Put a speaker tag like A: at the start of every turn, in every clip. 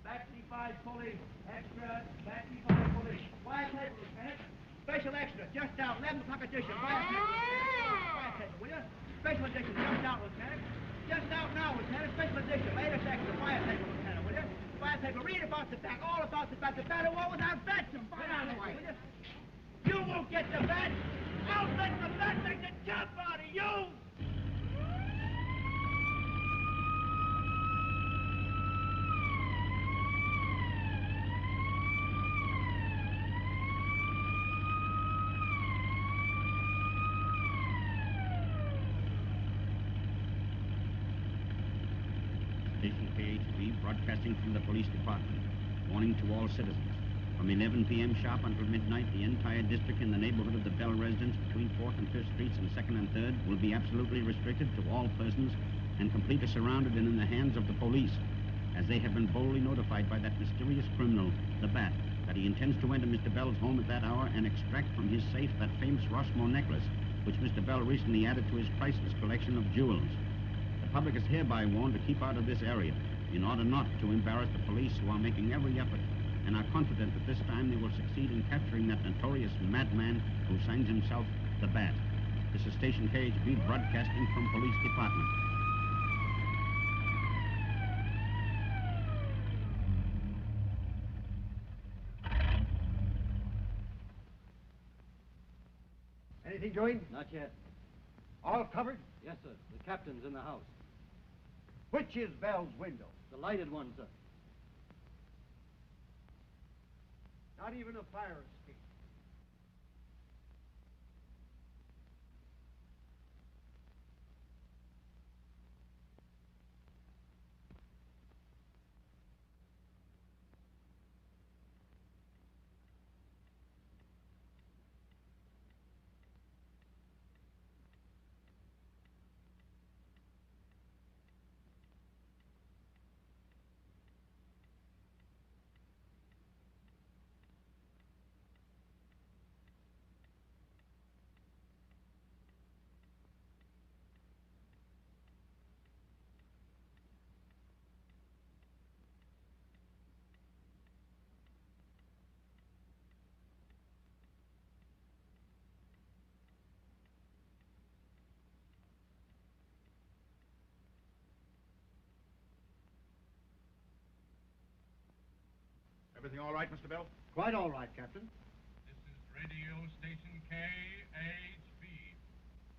A: Backseat 5 police. Extra. Backseat 5 police. Quiet table, Lieutenant. Special extra. Just out. 11 o'clock edition. Quiet table, Lieutenant. Quiet table, will you? Special edition. Just out, Lieutenant. Just out now, Lieutenant. Special edition. Latest extra. Quiet table, Lieutenant, will you? Quiet table. Read about the bat. All about the bat. The battle war without bats. Sit down, will you? You won't get the bat. I'll make the bat make the jump out of you.
B: Station KHB broadcasting from the police department. Warning to all citizens. From 11 p.m. sharp until midnight, the entire district in the neighborhood of the Bell residence between 4th and 5th Streets and 2nd and 3rd will be absolutely restricted to all persons and completely surrounded and in the hands of the police, as they have been boldly notified by that mysterious criminal, the Bat, that he intends to enter Mr. Bell's home at that hour and extract from his safe that famous Rossmore necklace, which Mr. Bell recently added to his priceless collection of jewels. The public is hereby warned to keep out of this area in order not to embarrass the police, who are making every effort and are confident that this time they will succeed in capturing that notorious madman who signs himself the Bat. This is Station KHB broadcasting from Police Department.
C: Anything doing?
D: Not yet.
C: All covered?
D: Yes, sir. The captain's in the house.
C: Which is Bell's window?
D: The lighted one, sir.
C: Not even a fire escape.
E: Everything all right, Mr. Bell?
C: Quite all right, Captain.
F: This is radio station KHB.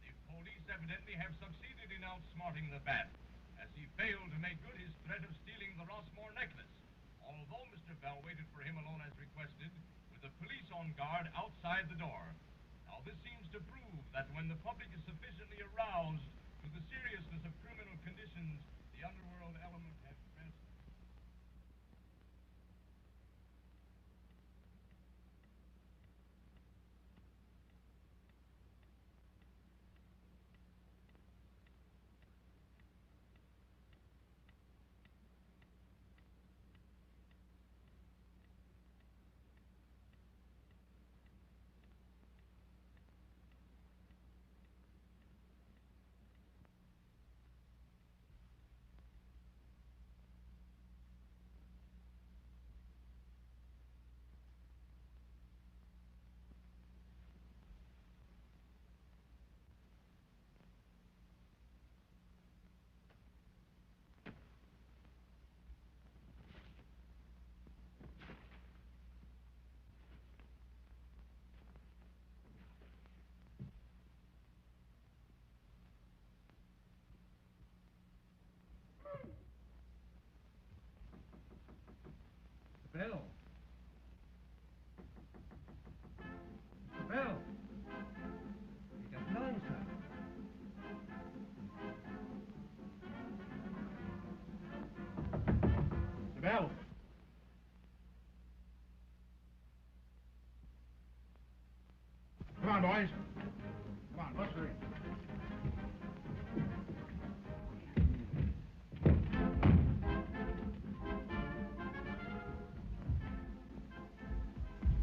F: The police evidently have succeeded in outsmarting the Bat, as he failed to make good his threat of stealing the Rossmore necklace, although Mr. Bell waited for him alone as requested, with the police on guard outside the door. Now, this seems to prove that when the public is sufficiently aroused to the seriousness of criminal conditions, the underworld element has best...
C: Bell. Bell. He doesn't answer.
E: Mr. Bell! Come on, boys. Come on, let's hurry.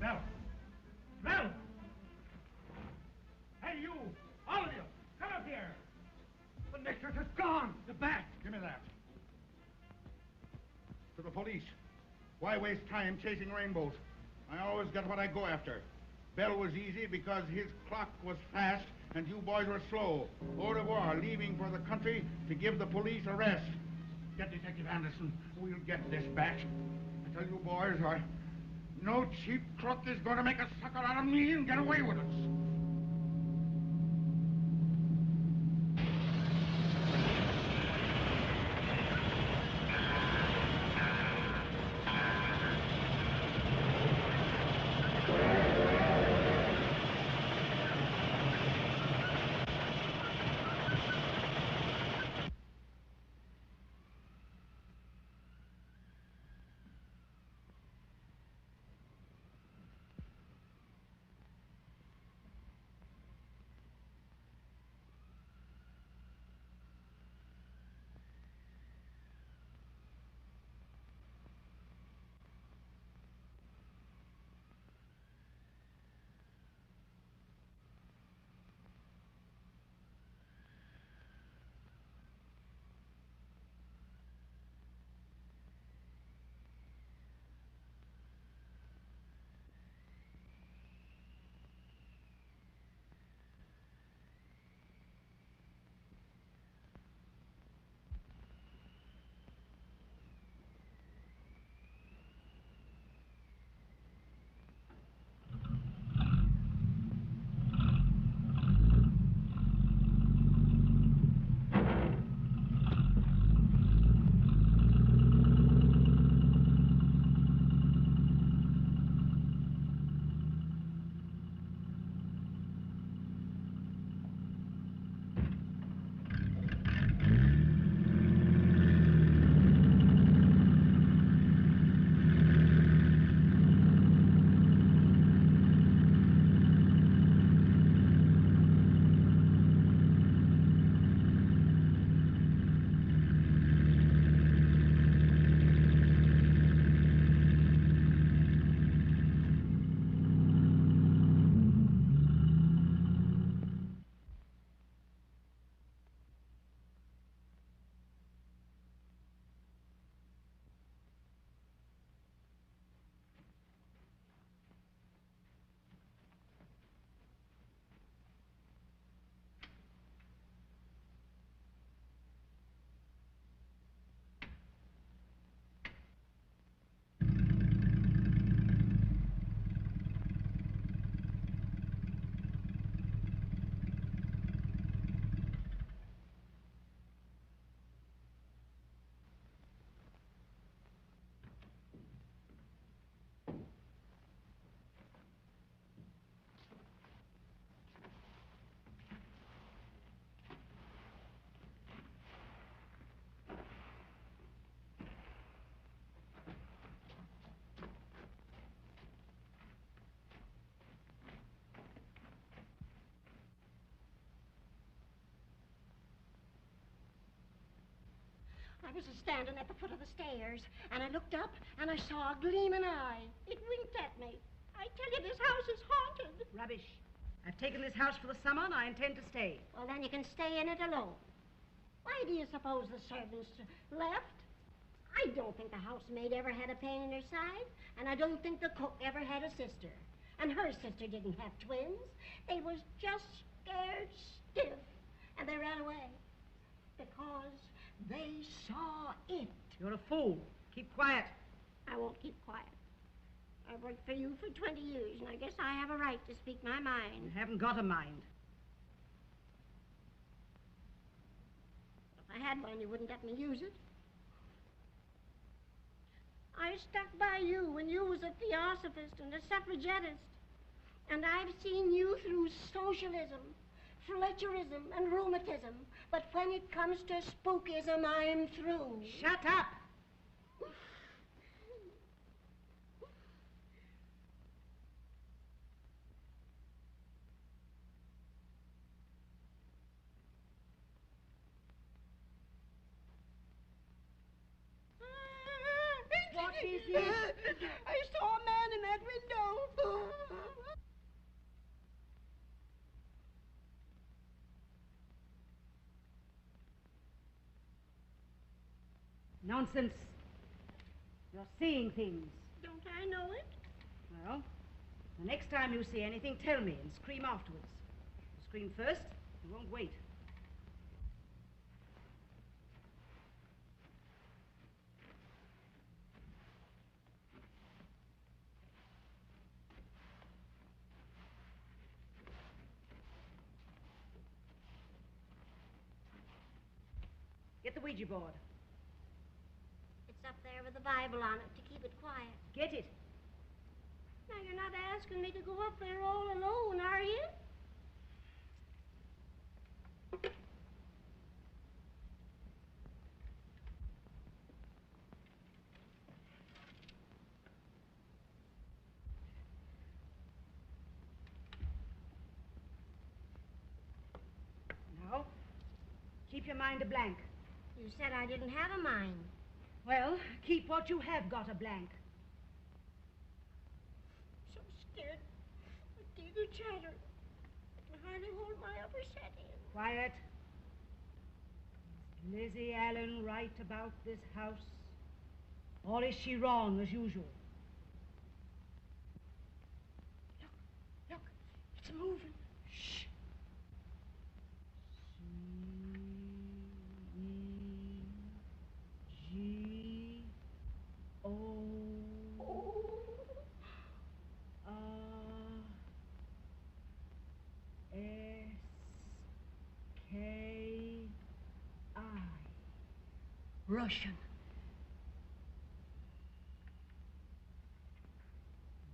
E: Bell! Bell! Hey, you! All of you! Come up here!
C: The necklace is gone!
E: The Bat! Give me that. To the police. Why waste time chasing rainbows? I always get what I go after. Bell was easy because his clock was fast and you boys were slow. Au revoir, leaving for the country to give the police a rest. Get Detective Anderson. We'll get this back. I tell you boys, no cheap crook is going to make a sucker out of me and get away with it.
G: I was standing at the foot of the stairs, and I looked up, and I saw a gleaming eye. It winked at me. I tell you, this house is haunted.
H: Rubbish. I've taken this house for the summer, and I intend to stay.
G: Well, then you can stay in it alone. Why do you suppose the servants left? I don't think the housemaid ever had a pain in her side, and I don't think the cook ever had a sister. And her sister didn't have twins. They was just scared stiff, and they ran away. Because they saw it.
H: You're a fool. Keep quiet.
G: I won't keep quiet. I've worked for you for 20 years, and I guess I have a right to speak my mind.
H: You haven't got a mind.
G: If I had one, you wouldn't let me use it. I stuck by you when you was a theosophist and a suffragettist. And I've seen you through socialism, Fletcherism, and rheumatism. But when it comes to spookism, I'm through.
H: Shut up! What is it?
G: I saw a man in that window.
H: Nonsense. You're seeing things.
G: Don't I know it?
H: Well, the next time you see anything, tell me and scream afterwards. You scream first, you won't wait. Get the Ouija board.
G: It's up there with the Bible on it to keep it quiet.
H: Get it.
G: Now, you're not asking me to go up there all alone, are you?
H: Now, keep your mind a blank.
G: You said I didn't have a mind.
H: Well, keep what you have got a blank.
G: So scared. My teeth are chattering. I can hardly hold my upper set in.
H: Quiet. Is Lizzie Allen right about this house? Or is she wrong as usual?
G: Look, it's moving.
H: Shh. C-E-G-O R-S-K-I.
G: Russian.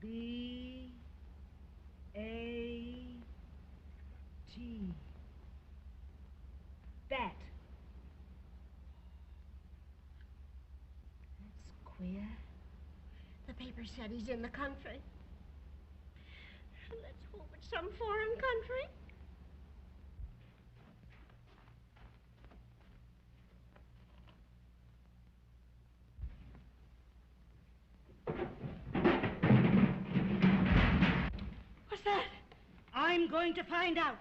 H: B-A-T. That.
G: That's queer. The paper said he's in the country. Let's hope it's some foreign country. What's that?
H: I'm going to find out.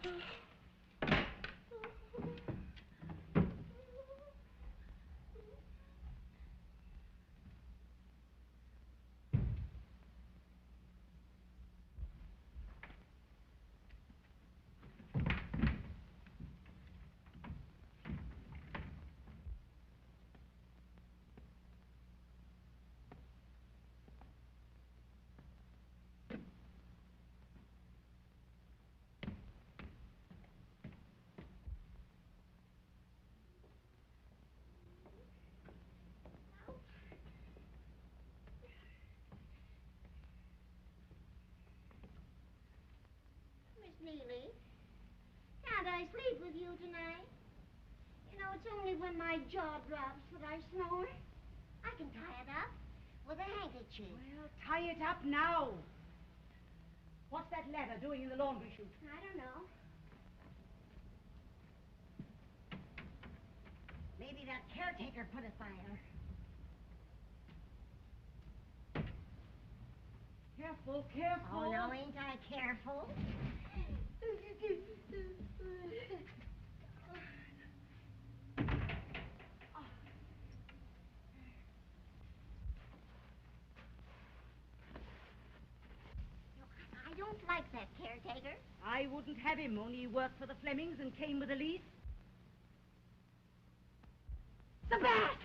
G: Miss Neely, can't I sleep with you tonight? You know, it's only when my jaw drops that I snore. I can tie it up with a handkerchief.
H: Well, tie it up now. What's that ladder doing in the laundry chute?
G: I don't know. Maybe that caretaker put it by her.
H: Careful, careful.
G: Oh, no, ain't I careful? I don't like that caretaker.
H: I wouldn't have him, only he worked for the Flemings and came with a lease.
G: The bat!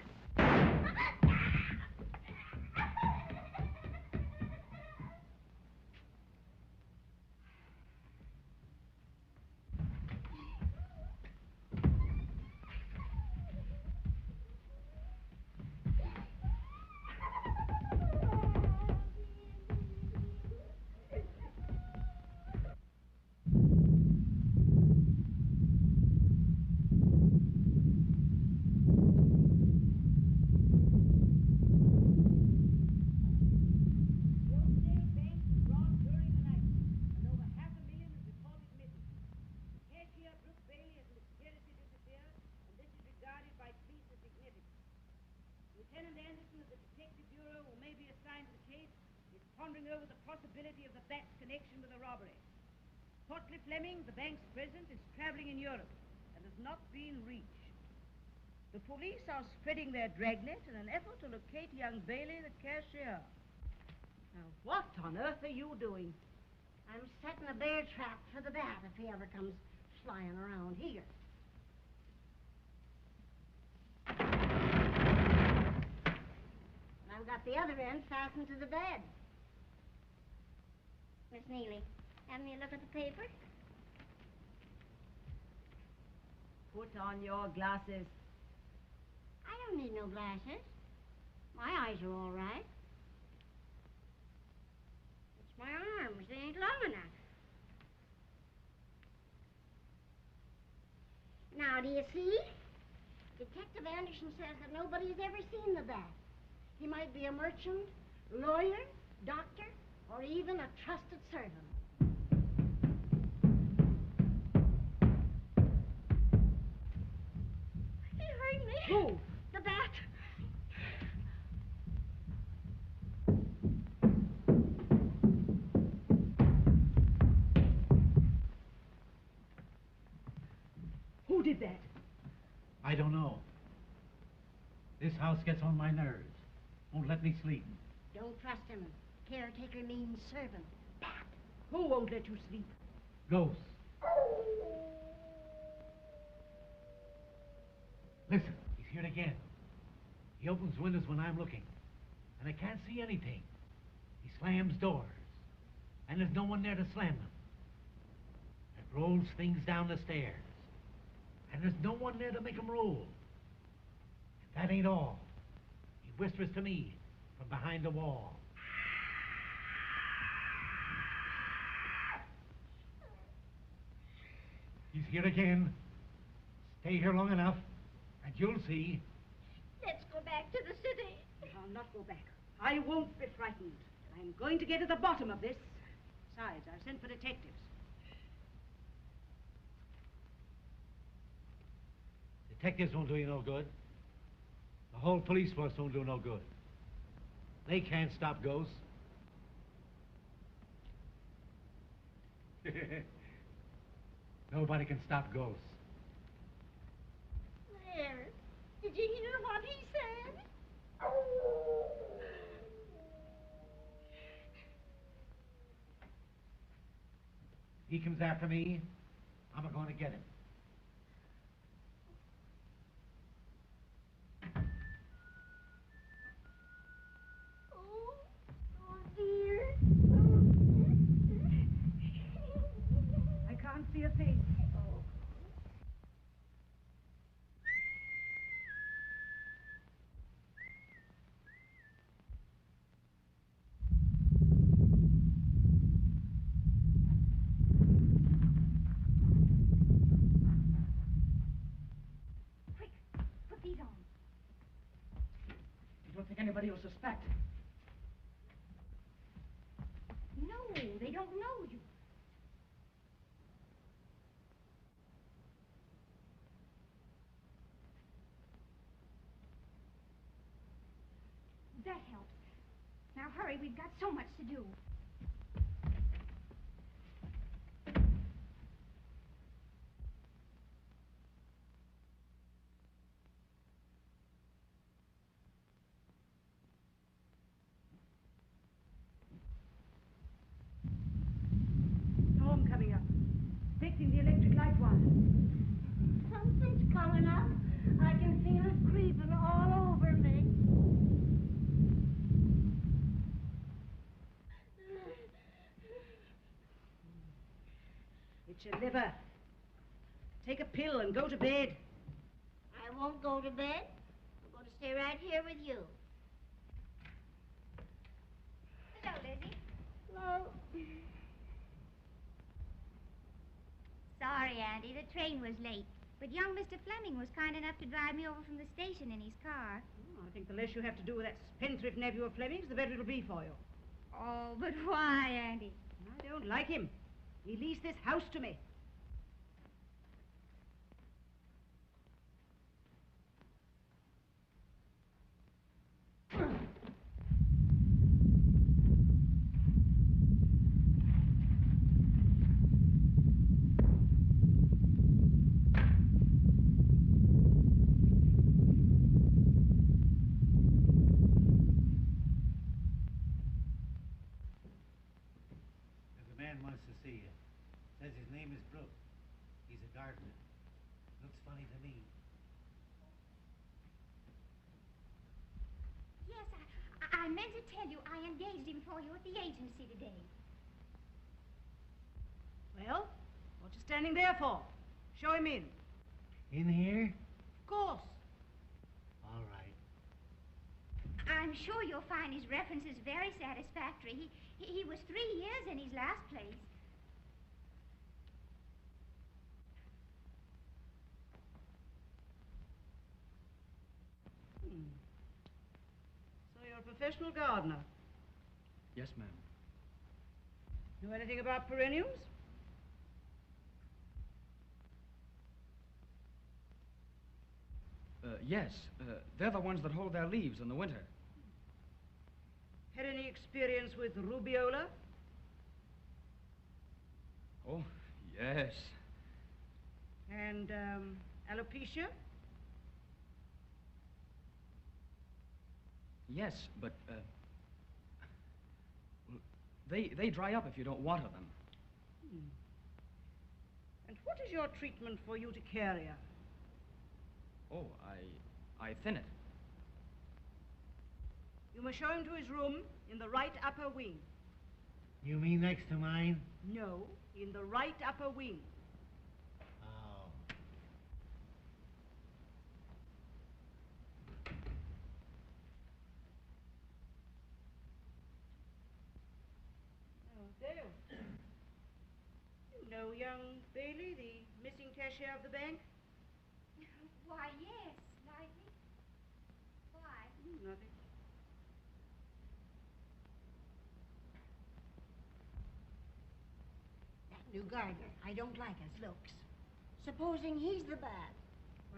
H: Over the possibility of the bat's connection with the robbery. Fleming, the bank's president, is traveling in Europe and has not been reached. The The police are spreading their dragnet in an effort to locate young Bailey, the cashier. Now, what on earth are you doing?
G: I'm setting a bear trap for the bat if he ever comes flying around here. And I've got the other end fastened to the bed.
I: Miss Neely, have me a look at the paper?
H: Put on your glasses.
G: I don't need no glasses. My eyes are all right. It's my arms. They ain't long enough. Now, do you see? Detective Anderson says that nobody's ever seen the bat. He might be a merchant, lawyer, doctor, or even a trusted servant. He hurt me.
H: Who?
G: The bat.
H: Who did that?
J: I don't know. This house gets on my nerves. Won't let me sleep.
G: Don't trust him. Caretaker means servant. Bat.
H: Who won't let you sleep?
J: Ghosts. Listen, he's here again. He opens windows when I'm looking, and I can't see anything. He slams doors, and there's no one there to slam them. And rolls things down the stairs, and there's no one there to make them roll. And that ain't all. He whispers to me from behind the wall. He's here again. Stay here long enough, and you'll see.
I: Let's go back to the city.
H: I'll not go back. I won't be frightened. I'm going to get to the bottom of this. Besides, I've sent for detectives.
J: Detectives won't do you no good. The whole police force won't do no good. They can't stop ghosts. Nobody can stop ghosts.
I: There. Did you hear what he said?
J: He comes after me, I'm going to get him.
I: Oh, dear.
H: I can't see a thing.
I: Quick, put these on.
A: You don't think anybody will suspect?
I: No, they don't know you. That helps. Now hurry, we've got so much to do.
H: Storm coming up. Fixing the electric light wire.
G: Something's coming up. I can feel it creeping all over me.
H: It's your liver. Take a pill and go to bed.
G: I won't go to bed. I'm going to stay right here with you.
I: Hello, Lizzie.
G: Hello.
I: Sorry, Auntie, the train was late. But young Mr. Fleming was kind enough to drive me over from the station in his car.
H: Oh, I think the less you have to do with that spendthrift nephew of Fleming's, the better it'll be for you.
I: Oh, but why, Auntie?
H: I don't like him. He leased this house to me.
J: man wants to see you. Says his name is Brooke. He's a gardener. Looks funny to me.
I: Yes, I meant to tell you I engaged him for you at the agency today.
H: Well, what you standing there for? Show him in.
J: In here?
H: Of course.
J: All right.
I: I'm sure you'll find his references very satisfactory. He was 3 years in his last place.
H: So you're a professional gardener.
K: Yes, ma'am.
H: Know anything about perennials?
K: Yes. They're the ones that hold their leaves in the winter.
H: Had any experience with rubiola?
K: Oh, yes.
H: And, alopecia?
K: Yes, but, well, they dry up if you don't water them.
H: And what is your treatment for urticaria?
K: Oh, I thin it.
H: You must show him to his room in the right upper wing.
J: You mean next to mine?
H: No, in the right upper wing.
J: Oh.
H: Oh, Dale. You know young Bailey, the missing cashier of the bank?
I: Why, yes, Lively. Why?
H: Nothing.
G: That new gardener, I don't like his looks. Supposing he's the bad.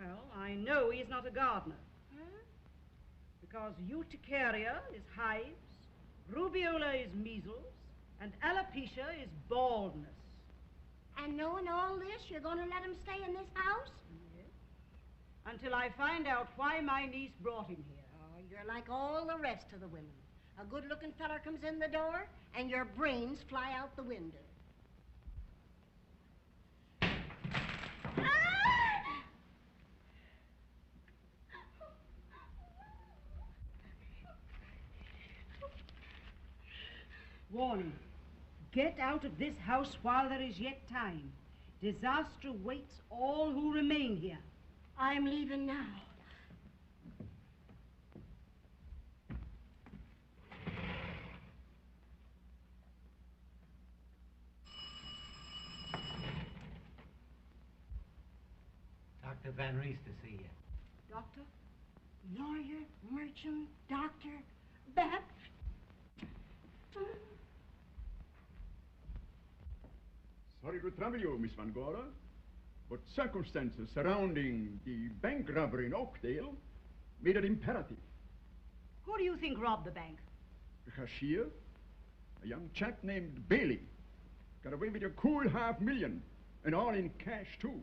H: Well, I know he's not a gardener.
G: Huh?
H: Because urticaria is hives, rubiola is measles, and alopecia is baldness.
G: And knowing all this, you're going to let him stay in this house?
H: Until I find out why my niece brought him here.
G: Oh, you're like all the rest of the women. A good-looking feller comes in the door, and your brains fly out the window.
H: Warning. Get out of this house while there is yet time. Disaster waits all who remain here.
G: I'm leaving now.
J: Dr. Van Rees to see you.
H: Doctor?
G: Lawyer, merchant, doctor, Bap.
L: Sorry to trouble you, Miss Van Gora, but circumstances surrounding the bank robbery in Oakdale made it imperative.
H: Who do you think robbed the bank?
L: The cashier, a young chap named Bailey, got away with a cool $500,000, and all in cash, too.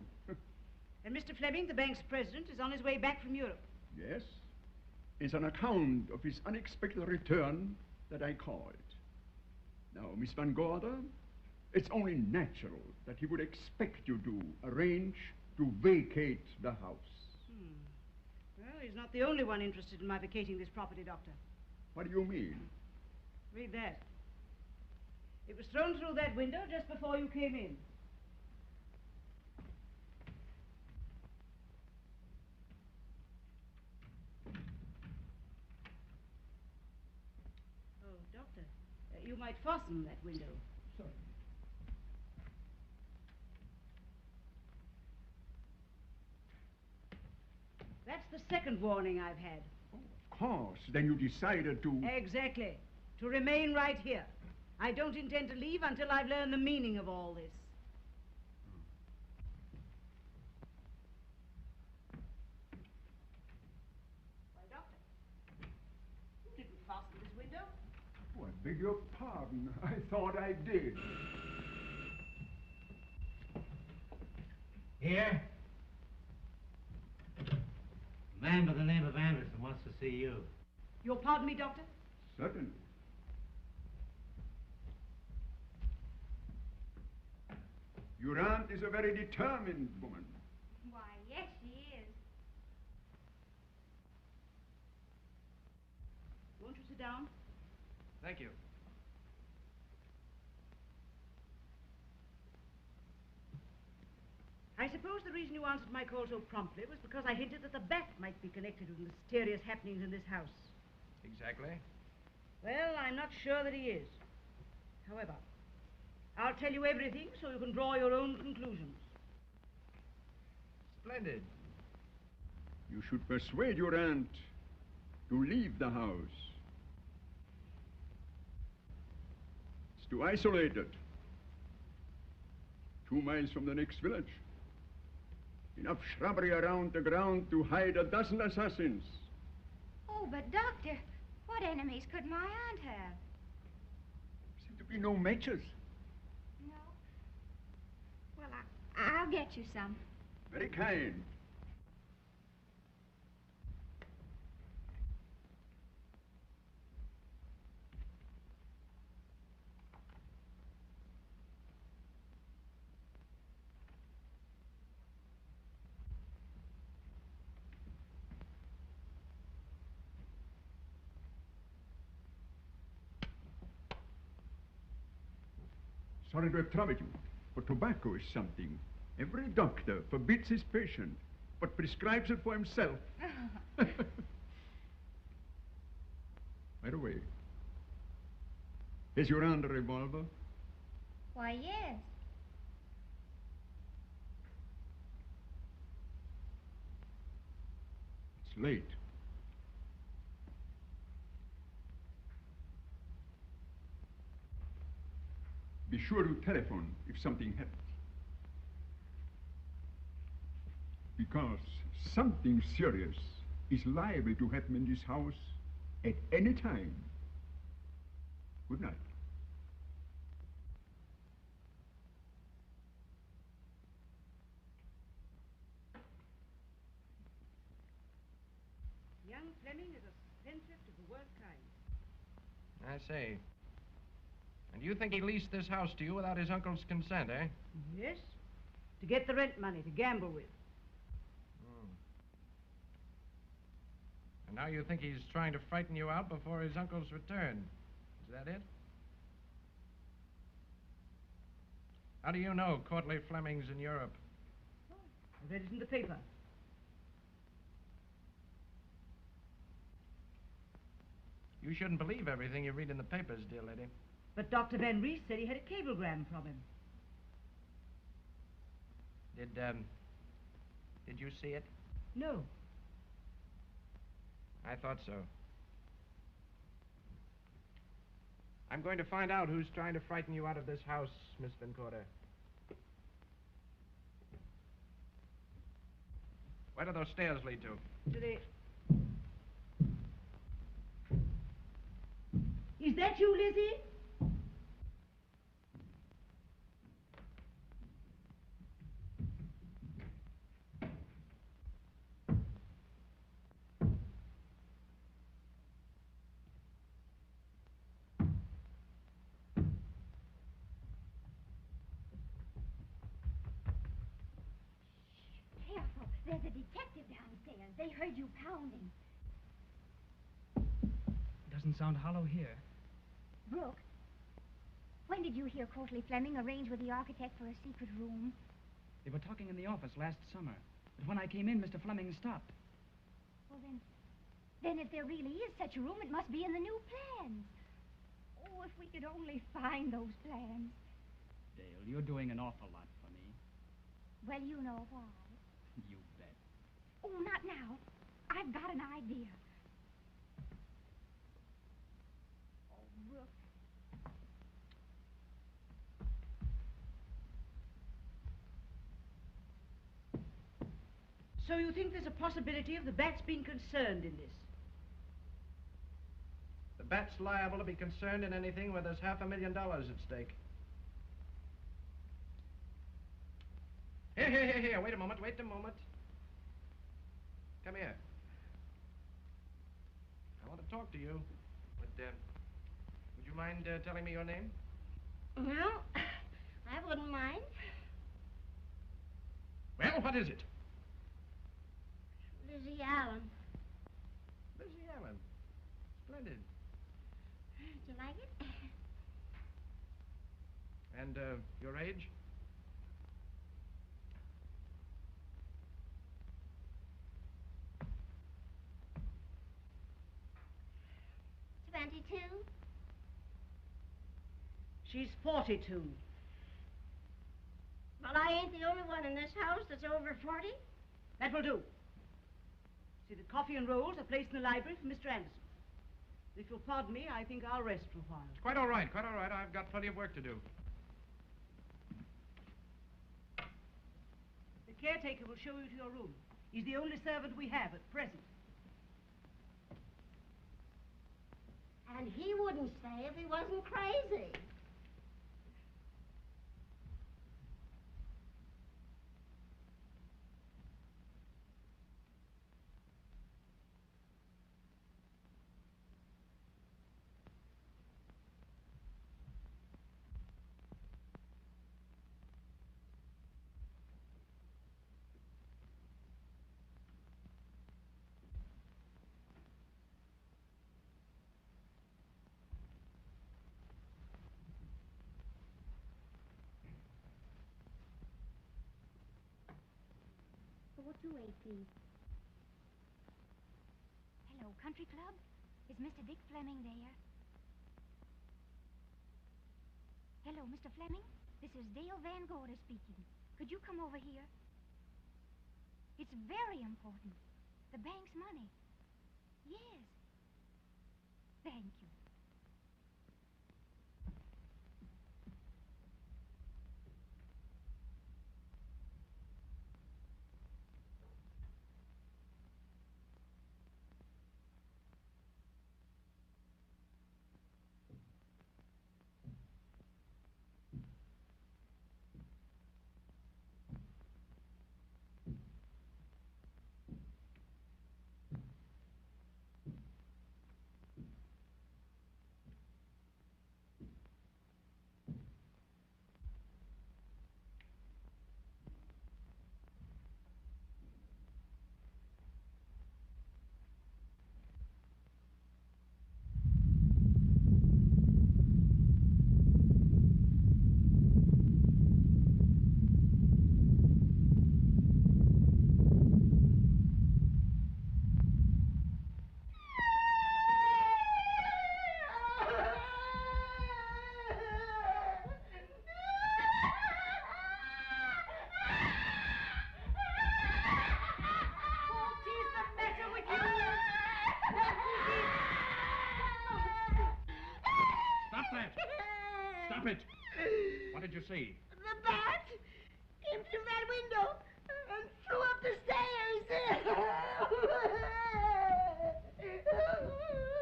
H: And Mr. Fleming, the bank's president, is on his way back from Europe.
L: Yes, it's an account of his unexpected return that I called. Now, Miss Van Gorder, it's only natural that he would expect you to arrange to vacate the house.
H: Well, he's not the only one interested in my vacating this property, Doctor.
L: What do you mean?
H: Read that. It was thrown through that window just before you came in. Oh, Doctor, you might fasten that window.
L: Sorry.
H: That's the second warning I've had.
L: Oh, of course. Then you decided to...
H: Exactly. To remain right here. I don't intend to leave until I've learned the meaning of all this. Why, Doctor, you didn't fasten this window.
L: Oh, I beg your pardon. I thought I did.
J: Here? A man by the name of Anderson wants to see you.
H: You'll pardon me, Doctor?
L: Certainly. aunt is a very determined woman.
I: Why, yes, she is.
H: Won't you sit down?
K: Thank you.
H: I suppose the reason you answered my call so promptly was because I hinted that the bat might be connected with mysterious happenings in this house.
K: Exactly.
H: Well, I'm not sure that he is. However, I'll tell you everything so you can draw your own conclusions.
K: Splendid.
L: You should persuade your aunt to leave the house. It's too isolated. 2 miles from the next village. Enough shrubbery around the ground to hide a dozen assassins.
I: Oh, but Doctor, what enemies could my aunt have?
L: Seem to be no matches.
I: No. Well, I'll get you some.
L: Very kind. Sorry to have troubled you, but tobacco is something every doctor forbids his patient, but prescribes it for himself. By the way, is your aunt a revolver?
I: Why, yes.
L: It's late. Be sure to telephone if something happens. Because something serious is liable to happen in this house at any time. Good night.
H: Young Fleming is a spendthrift of the worst kind.
K: I see. And you think he leased this house to you without his uncle's consent, eh?
H: Yes. To get the rent money to gamble with.
K: And now you think he's trying to frighten you out before his uncle's return. Is that it? How do you know Courtly Fleming's in Europe?
H: I read it in the paper.
K: You shouldn't believe everything you read in the papers, dear lady.
H: But Dr. Van Rees said he had a cablegram from him.
K: Did you see it?
H: No.
K: I thought so. I'm going to find out who's trying to frighten you out of this house, Miss Vincourter. Where do those stairs lead to?
H: To the... Is that you, Lizzie?
I: Careful. There's a detective downstairs. They heard you pounding.
K: Doesn't sound hollow here.
I: Brooke, when did you hear Courtly Fleming arrange with the architect for a secret room?
K: They were talking in the office last summer. But when I came in, Mr. Fleming stopped.
I: Well, then if there really is such a room, it must be in the new plans. Oh, if we could only find those plans.
K: Dale, you're doing an awful lot for me.
I: Well, you know why.
K: You bet.
I: Oh, not now. I've got an idea. Oh, Brooke.
H: So you think there's a possibility of the bats being concerned in this?
K: The bat's liable to be concerned in anything where there's $500,000 at stake. Here. Wait a moment. Come here. I want to talk to you. But, would you mind telling me your name?
G: Well, I wouldn't mind.
K: Well, what is it?
G: Lizzie Allen.
K: Lizzie Allen. Splendid.
G: Do you like it?
K: And, your age?
G: 22.
H: She's 42.
G: Well, I ain't the only one in this house that's over 40.
H: That will do. See, the coffee and rolls are placed in the library for Mr. Anderson. If you'll pardon me, I think I'll rest for a while.
K: Quite all right, quite all right. I've got plenty of work to do.
H: The caretaker will show you to your room. He's the only servant we have at present.
G: And he wouldn't stay if he wasn't crazy.
I: What to wait, please? Hello, Country Club? Is Mr. Dick Fleming there? Hello, Mr. Fleming? This is Dale Van Gorder speaking. Could you come over here? It's very important. The bank's money. Yes. Thank you.
K: Stop it! What did you see?
G: The bat came through that window and flew up the stairs.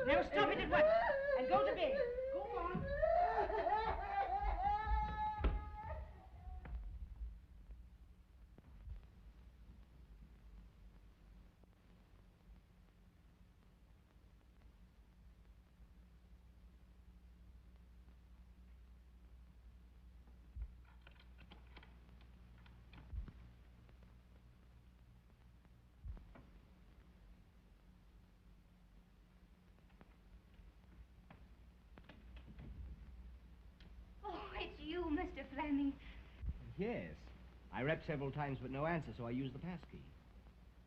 H: Now stop it at once and go to bed. Go on.
I: Oh, it's you, Mr. Fleming.
M: Yes. I rapped several times, but no answer, so I used the passkey.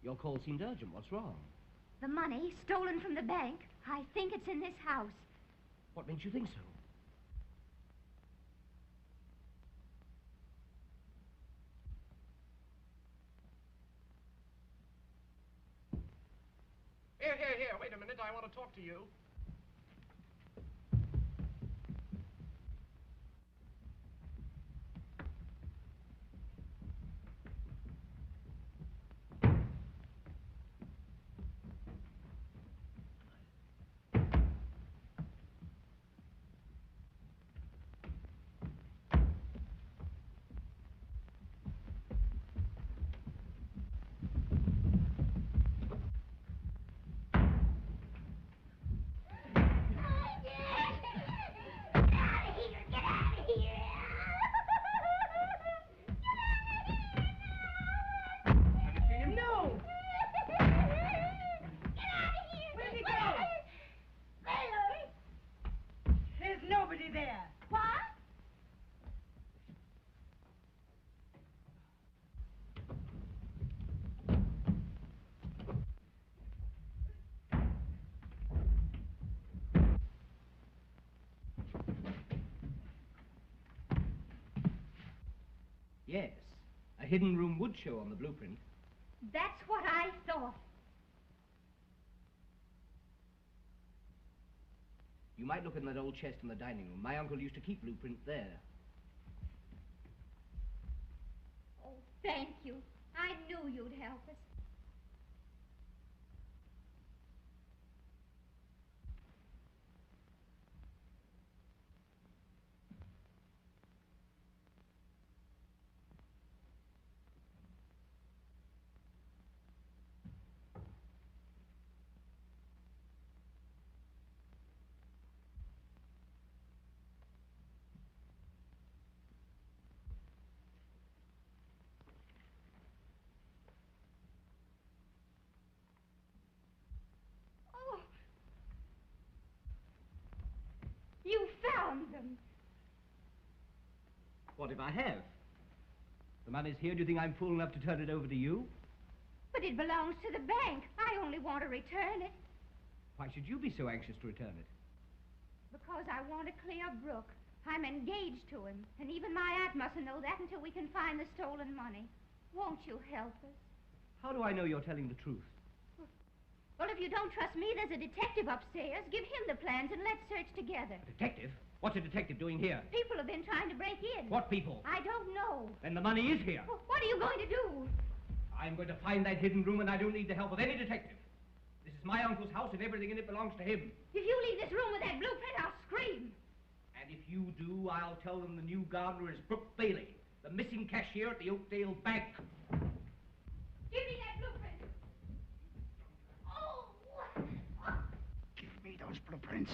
M: Your call seemed urgent. What's wrong?
I: The money stolen from the bank. I think it's in this house.
M: What makes you think so?
K: Here, wait a minute. I want to talk to you.
H: Somebody there.
I: What?
M: Yes. A hidden room would show on the blueprint.
I: That's what I thought.
M: You might look in that old chest in the dining room. My uncle used to keep blueprints there.
I: Oh, thank you. I knew you'd help us. Oh. You found them.
M: What if I have? The money's here. Do you think I'm fool enough to turn it over to you?
I: But it belongs to the bank. I only want to return it.
M: Why should you be so anxious to return it?
I: Because I want to clear Brooke. I'm engaged to him, and even my aunt mustn't know that until we can find the stolen money. Won't you help us?
M: How do I know you're telling the truth?
I: Well, if you don't trust me, there's a detective upstairs. Give him the plans and let's search together.
M: Detective? What's a detective doing here?
I: People have been trying to break in.
M: What people?
I: I don't know.
M: Then the money is here.
I: Well, what are you going to do?
M: I'm going to find that hidden room, and I don't need the help of any detective. This is my uncle's house, and everything in it belongs to him.
I: If you leave this room with that blueprint, I'll scream.
M: And if you do, I'll tell them the new gardener is Brooke Bailey, the missing cashier at the Oakdale Bank.
I: Give me that blueprint. Oh!
B: Give me those blueprints.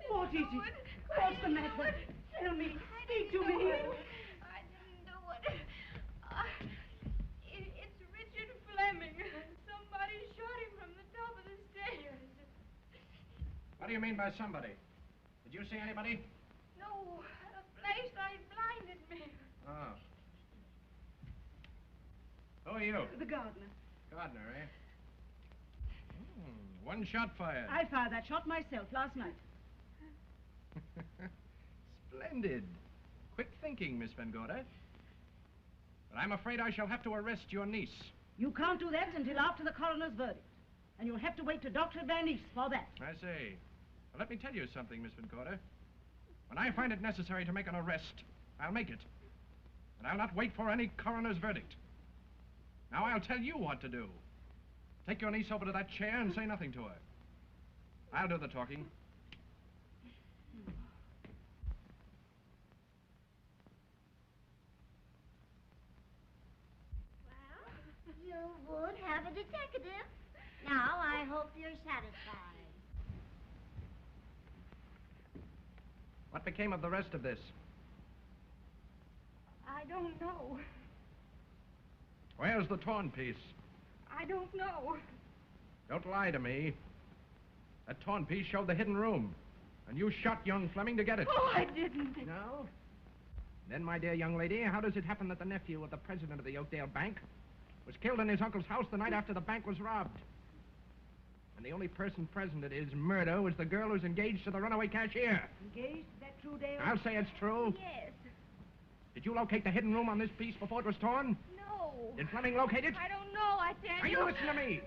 H: What is it? What's the matter? Tell me. Speak to me.
N: I didn't do it. It's Richard Fleming. Somebody shot him from the top of the stairs.
K: What do you mean by somebody? Did you see anybody?
N: No, a flashlight blinded me.
K: Oh. Who are you?
H: The gardener.
K: Gardener, eh? One shot fired.
H: I fired that shot myself last night.
K: Splendid. Quick thinking, Miss Van Gorder. But I'm afraid I shall have to arrest your niece.
H: You can't do that until after the coroner's verdict. And you'll have to wait to Dr. Van East for that.
K: I see. Well, let me tell you something, Miss Van Gorder. When I find it necessary to make an arrest, I'll make it. And I'll not wait for any coroner's verdict. Now I'll tell you what to do. Take your niece over to that chair and say nothing to her. I'll do the talking.
G: You would have a detective. Now, I hope you're satisfied.
K: What became of the rest of this?
N: I don't know.
K: Where's the torn piece?
N: I don't know.
K: Don't lie to me. That torn piece showed the hidden room. And you shot young Fleming to get it.
N: Oh, I didn't.
K: No? Then, my dear young lady, how does it happen that the nephew of the president of the Oakdale Bank was killed in his uncle's house the night after the bank was robbed? And the only person present at his murder was the girl who's engaged to the runaway cashier.
H: Engaged? Is that true, Dale?
K: I'll say it's true.
N: Yes.
K: Did you locate the hidden room on this piece before it was torn?
N: No.
K: Did Fleming locate it?
N: I don't know, I tell
K: Now,
N: you.
K: you listen to me.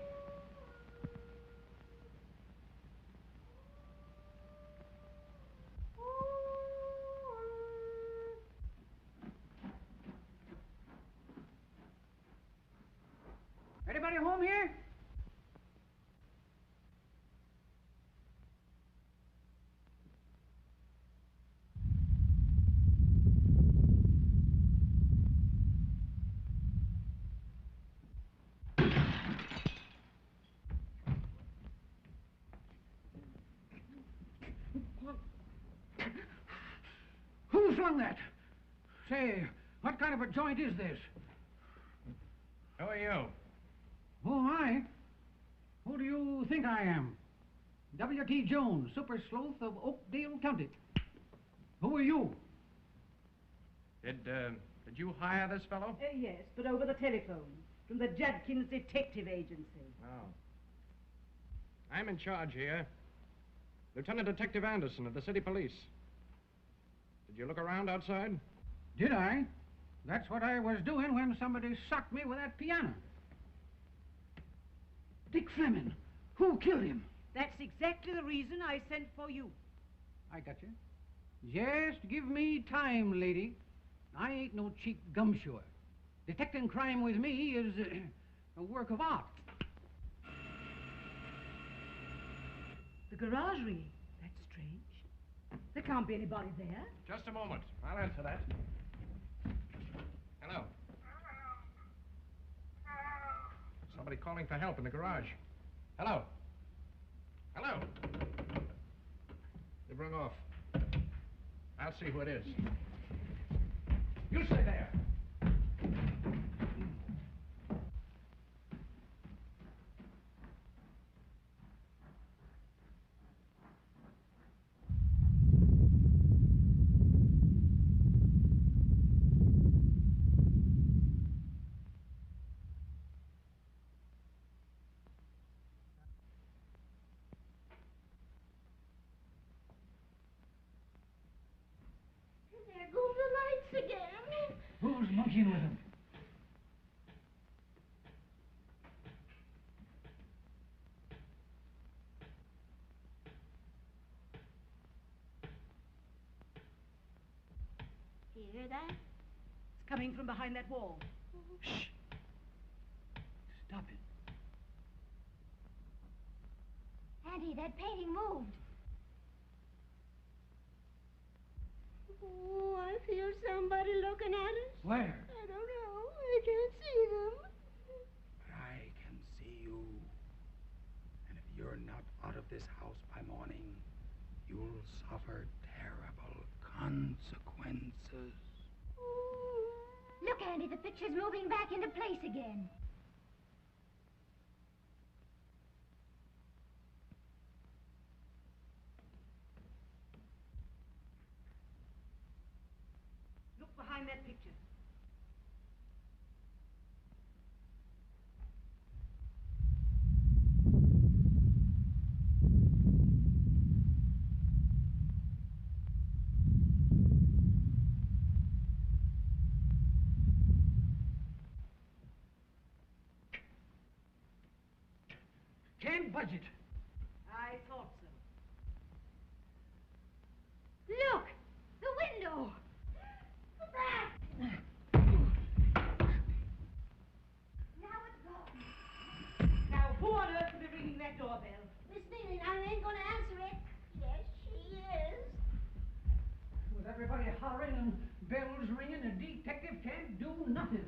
H: Anybody home here?
O: doing that? Say, what kind of a joint is this?
K: Who are you?
O: Who am I? Who do you think I am? W.T. Jones, super sleuth of Oakdale County. Who are you?
K: Did you hire this fellow?
H: Yes, but over the telephone, from the Judkins Detective Agency.
K: Oh. I'm in charge here. Lieutenant Detective Anderson of the City Police. Did you look around outside?
O: Did I? That's what I was doing when somebody socked me with that piano. Dick Fleming. Who killed him?
H: That's exactly the reason I sent for you.
O: I got you. Just give me time, lady. I ain't no cheap gumshoe. Detecting crime with me is a work of art.
H: The garage ringing. That's strange. There can't be anybody there.
K: Just a moment. I'll answer that. Hello. Somebody calling for help in the garage. Hello. Hello. They've rung off. I'll see who it is. You stay there.
G: There go the lights again.
O: Who's monkeying with him?
G: Do you hear that?
H: It's coming from behind that wall.
O: Shh. Stop it.
I: Auntie, that painting moved.
G: Oh, I feel somebody looking at us.
O: Where?
G: I don't know. I can't see them.
P: I can see you. And if you're not out of this house by morning, you'll suffer terrible consequences.
I: Look, Andy, the picture's moving back into place again.
H: Look behind that picture.
O: Can't budge it.
H: I thought so.
I: Look! The window! Back! Now it's gone.
H: Now, who on earth could be ringing that doorbell?
G: Miss Neely, I ain't going to answer it. Yes, she is.
O: With everybody hollering and bells ringing, a detective can't do nothing.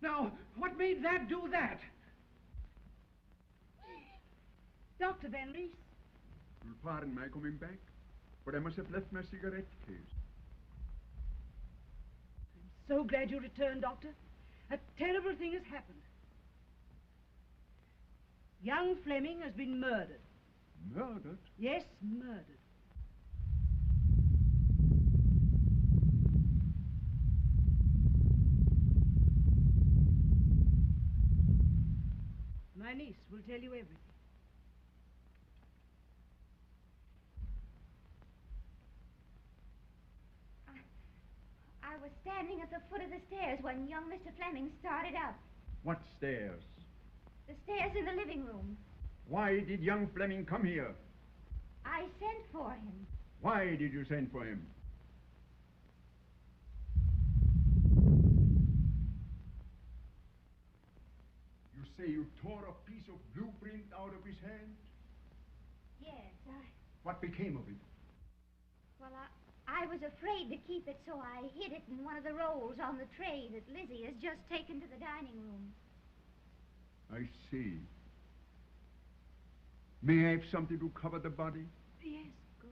O: Now, what made that do that?
H: Dr. Van Rees.
L: You'll pardon my coming back, but I must have left my cigarette case.
H: So glad you returned, Doctor. A terrible thing has happened. Young Fleming has been murdered.
L: Murdered?
H: Yes, murdered. My niece will tell you everything.
I: I was standing at the foot of the stairs when young Mr. Fleming started up.
L: What stairs?
I: The stairs in the living room.
L: Why did young Fleming come here?
I: I sent for him.
L: Why did you send for him? You say you tore a piece of blueprint out of his hand?
I: Yes,
L: What became of it?
I: well, I was afraid to keep it, so I hid it in one of the rolls on the tray that Lizzie has just taken to the dining room.
L: I see. May I have something to cover the body?
H: Yes, good.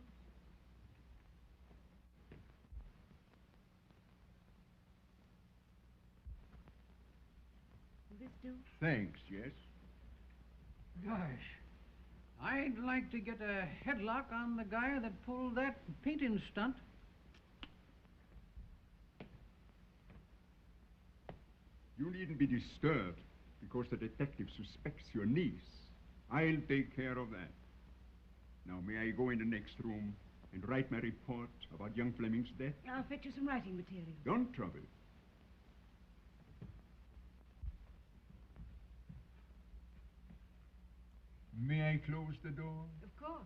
H: Will this do?
L: Thanks, yes.
O: Gosh, I'd like to get a headlock on the guy that pulled that painting stunt.
L: You needn't be disturbed because the detective suspects your niece. I'll take care of that. Now, may I go in the next room and write my report about young Fleming's death?
H: I'll fetch you some writing material.
L: Don't trouble. May I close the door?
H: Of course.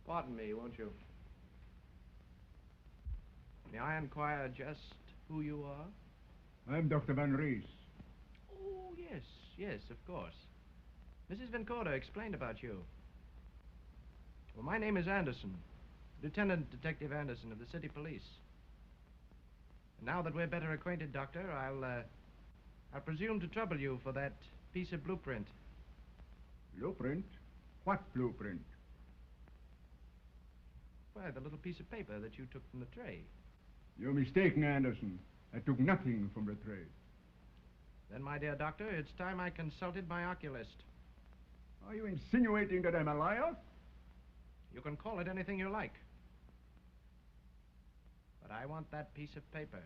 K: Pardon me, won't you? May I inquire just who you are?
L: I'm Dr. Van Rees.
K: Oh, yes, of course. Mrs. Vincoda explained about you. Well, my name is Anderson, Lieutenant Detective Anderson of the City Police. And now that we're better acquainted, Doctor, I'll presume to trouble you for that piece of blueprint.
L: Blueprint? What blueprint?
K: Why, the little piece of paper that you took from the tray.
L: You're mistaken, Anderson. I took nothing from the tray.
K: Then, my dear doctor, it's time I consulted my oculist.
L: Are you insinuating that I'm a liar?
K: You can call it anything you like. But I want that piece of paper.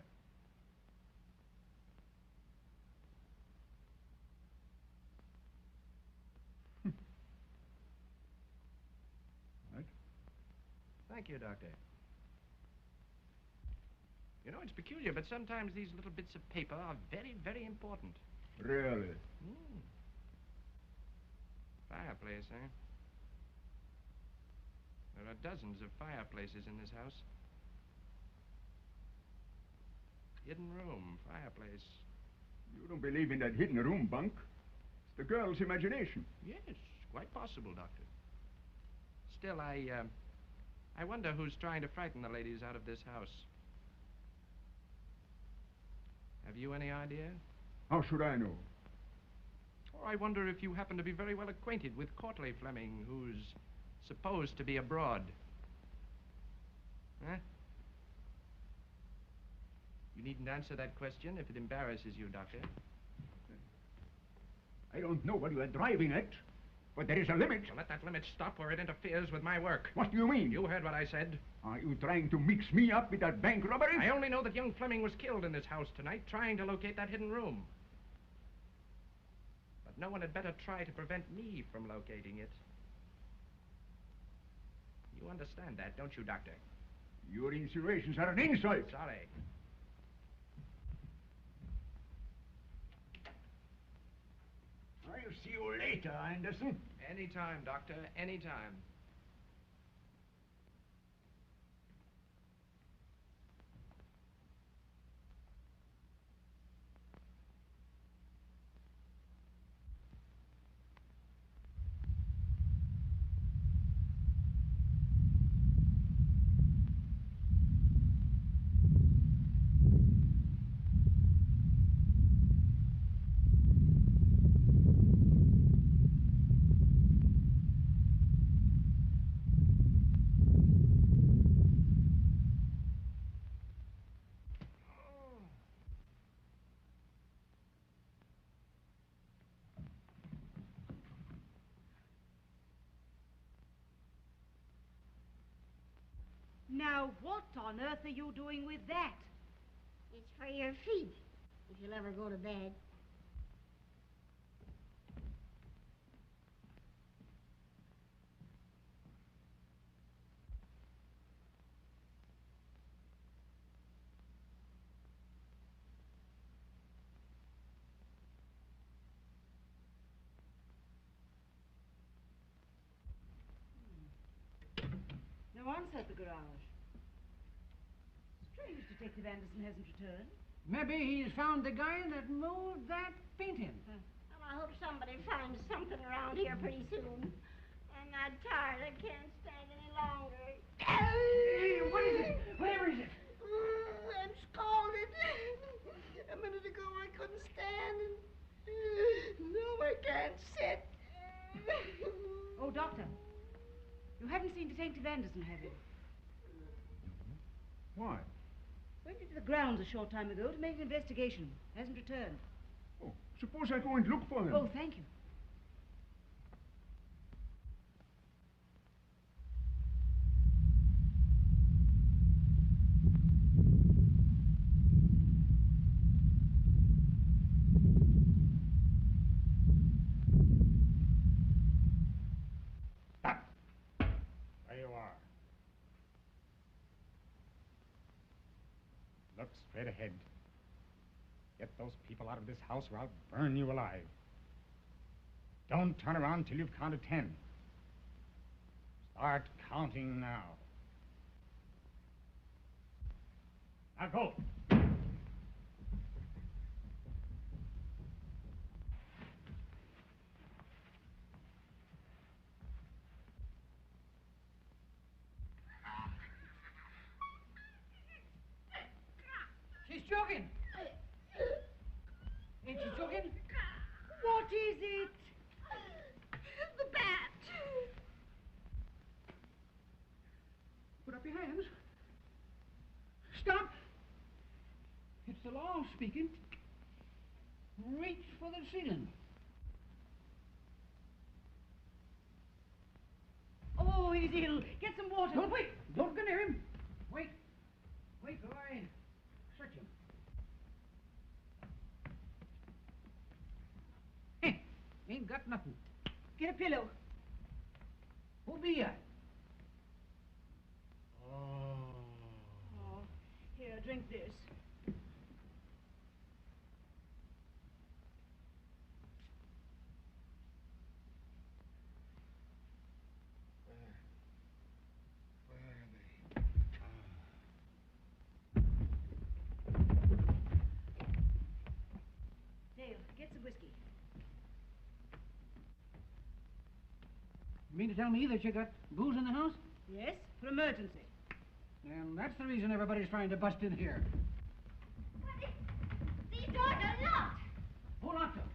L: Right.
K: Thank you, Doctor. You know, it's peculiar, but sometimes these little bits of paper are very, very important.
L: Really?
K: Fireplace, eh? There are dozens of fireplaces in this house. Hidden room, fireplace.
L: You don't believe in that hidden room bunk. It's the girl's imagination.
K: Yes, quite possible, Doctor. Still, I wonder who's trying to frighten the ladies out of this house. Have you any idea?
L: How should I know?
K: Or I wonder if you happen to be very well acquainted with Courtleigh Fleming, who's supposed to be abroad. Huh? You needn't answer that question if it embarrasses you, Doctor.
L: I don't know what you are driving at, but there is a limit.
K: Well, let that limit stop or it interferes with my work.
L: What do you mean?
K: You heard what I said.
L: Are you trying to mix me up with that bank robbery?
K: I only know that young Fleming was killed in this house tonight trying to locate that hidden room. But no one had better try to prevent me from locating it. You understand that, don't you, Doctor?
L: Your insinuations are an insult.
K: Sorry.
L: I'll see you later, Anderson.
K: Anytime, Doctor, anytime.
H: Now, what on earth are you doing with that?
G: It's for your feet, if you'll ever go to bed.
H: once at the garage. Strange Detective Anderson hasn't returned.
O: Maybe he's found the guy that moved that painting.
G: Well, I hope somebody finds something around here pretty soon. I'm not tired. I can't stand any longer.
O: Hey, what is it? Where is it?
G: I'm scalded. A minute ago I couldn't stand, and now I can't sit.
H: Oh, Doctor. You haven't seen Detective Anderson, have you?
L: Why?
H: Went into the grounds a short time ago to make an investigation. Hasn't returned.
L: Oh, suppose I go and look for him.
H: Oh, thank you.
E: There you are. Look straight ahead. Get those people out of this house or I'll burn you alive. Don't turn around till you've counted 10. Start counting now. Now go.
O: She's joking. Ain't she joking?
H: What is it?
G: The bat.
O: Put up your hands. Stop. It's the law speaking. Reach for the ceiling.
H: Oh, he's ill. Get some water.
O: Don't wait. Don't go near him. Wait. Wait till I search him. Hey, ain't got nothing.
H: Get a pillow.
O: Who be ya?
H: Oh, here, drink this. Dale, get some whiskey.
O: You mean to tell me that you got booze in the house?
H: Yes, for emergency.
O: And that's the reason everybody's trying to bust in here.
I: These doors are locked.
O: Who locked them?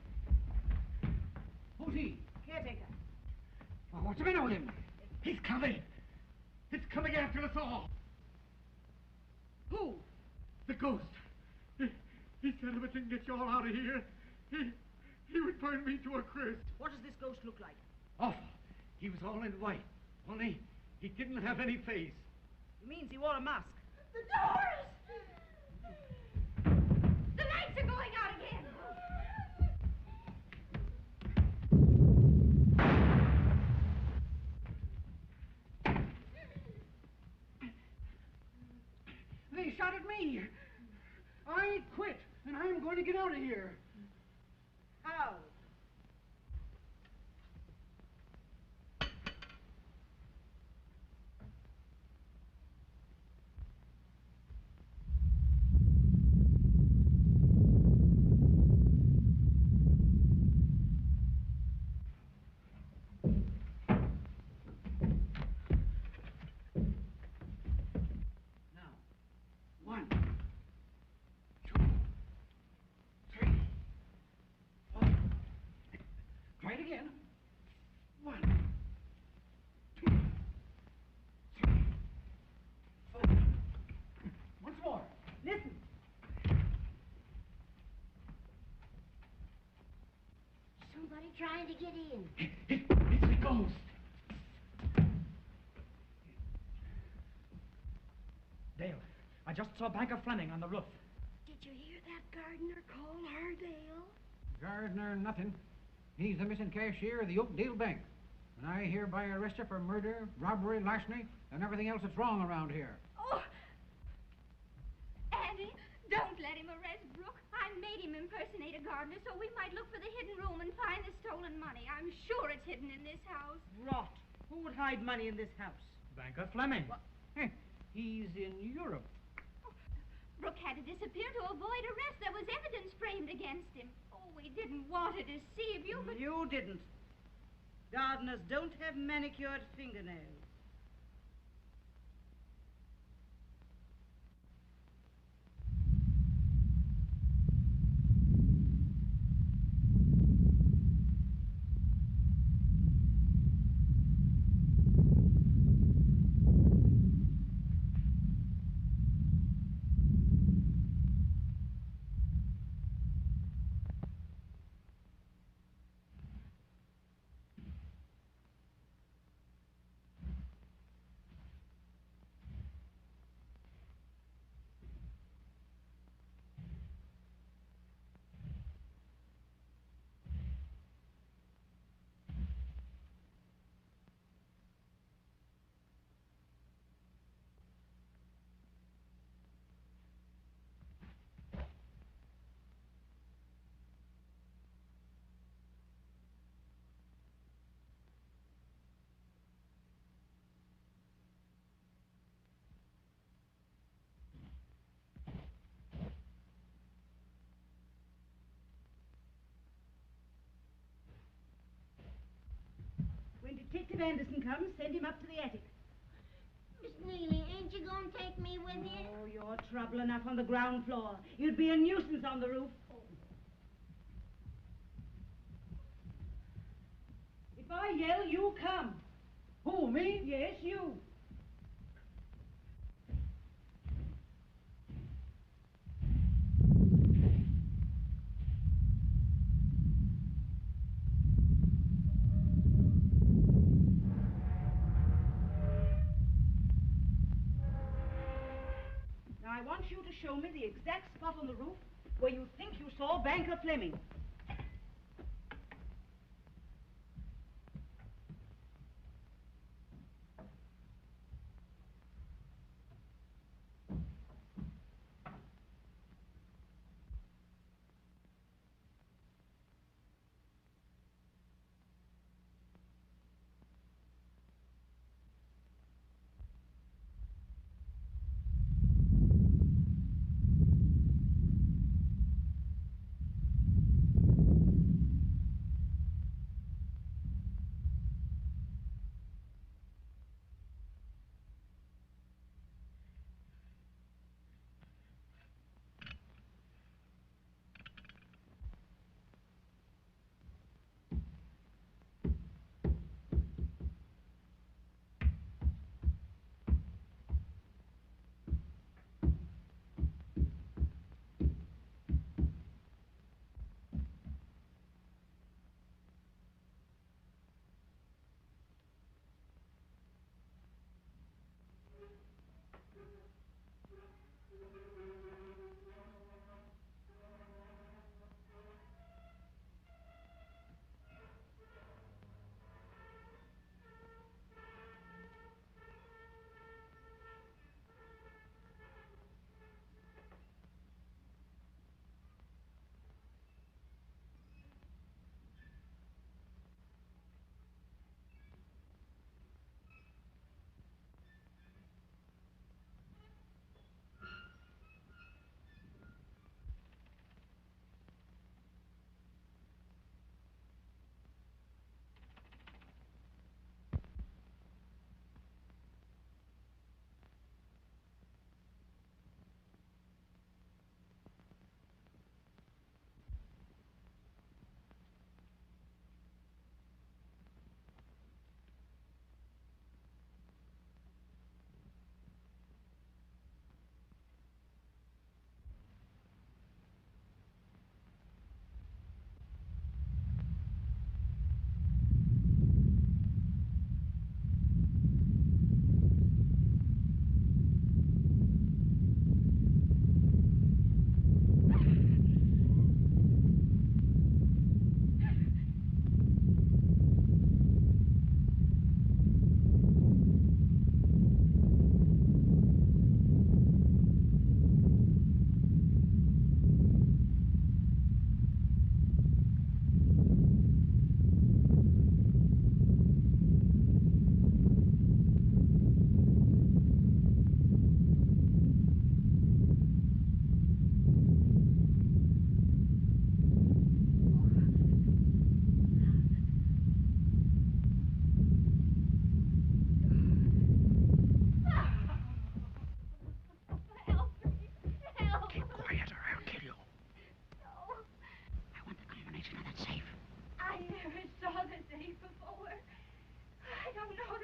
O: Who's he?
H: Caretaker.
O: Well, what's the matter with him?
E: He's coming. He's coming after us all.
H: Who?
E: The ghost. He said if it didn't get you all out of here, he would burn me to a crisp.
H: What does this ghost look like?
J: Awful. He was all in white. Only he didn't have any face.
H: It means he wore a mask.
I: The doors! The lights are going out again.
O: They shot at me. I quit, and I'm going to get out of here.
H: How?
O: One, two, three, four. Try it again. One, two, three, four. Once more.
H: Listen.
G: Somebody trying to get in.
J: It's the ghost.
Q: Dale, I just saw Banker Fleming on the roof.
G: Did you hear that gardener call her, Dale?
O: Gardner, nothing. He's the missing cashier of the Oakdale Bank. And I hereby arrest you for murder, robbery, larceny, and everything else that's wrong around here.
I: Oh! Andy, don't let him arrest Brooke. I made him impersonate a gardener so we might look for the hidden room and find the stolen money. I'm sure it's hidden in this house.
H: Rot. Who would hide money in this house?
O: Banker Fleming. He's in Europe.
R: Brooke had to disappear to avoid arrest. There was evidence framed against him. Oh, we didn't want her to see you, but...
H: You didn't. Gardeners don't have manicured fingernails. When Detective Anderson comes, send him up to the attic.
G: Miss Neely, ain't you gonna take me with you?
H: Oh, you're trouble enough on the ground floor. You'd be a nuisance on the roof. If I yell, you come.
O: Who, me?
H: Yes, you. Now, I want you to show me the exact spot on the roof where you think you saw Banker Fleming.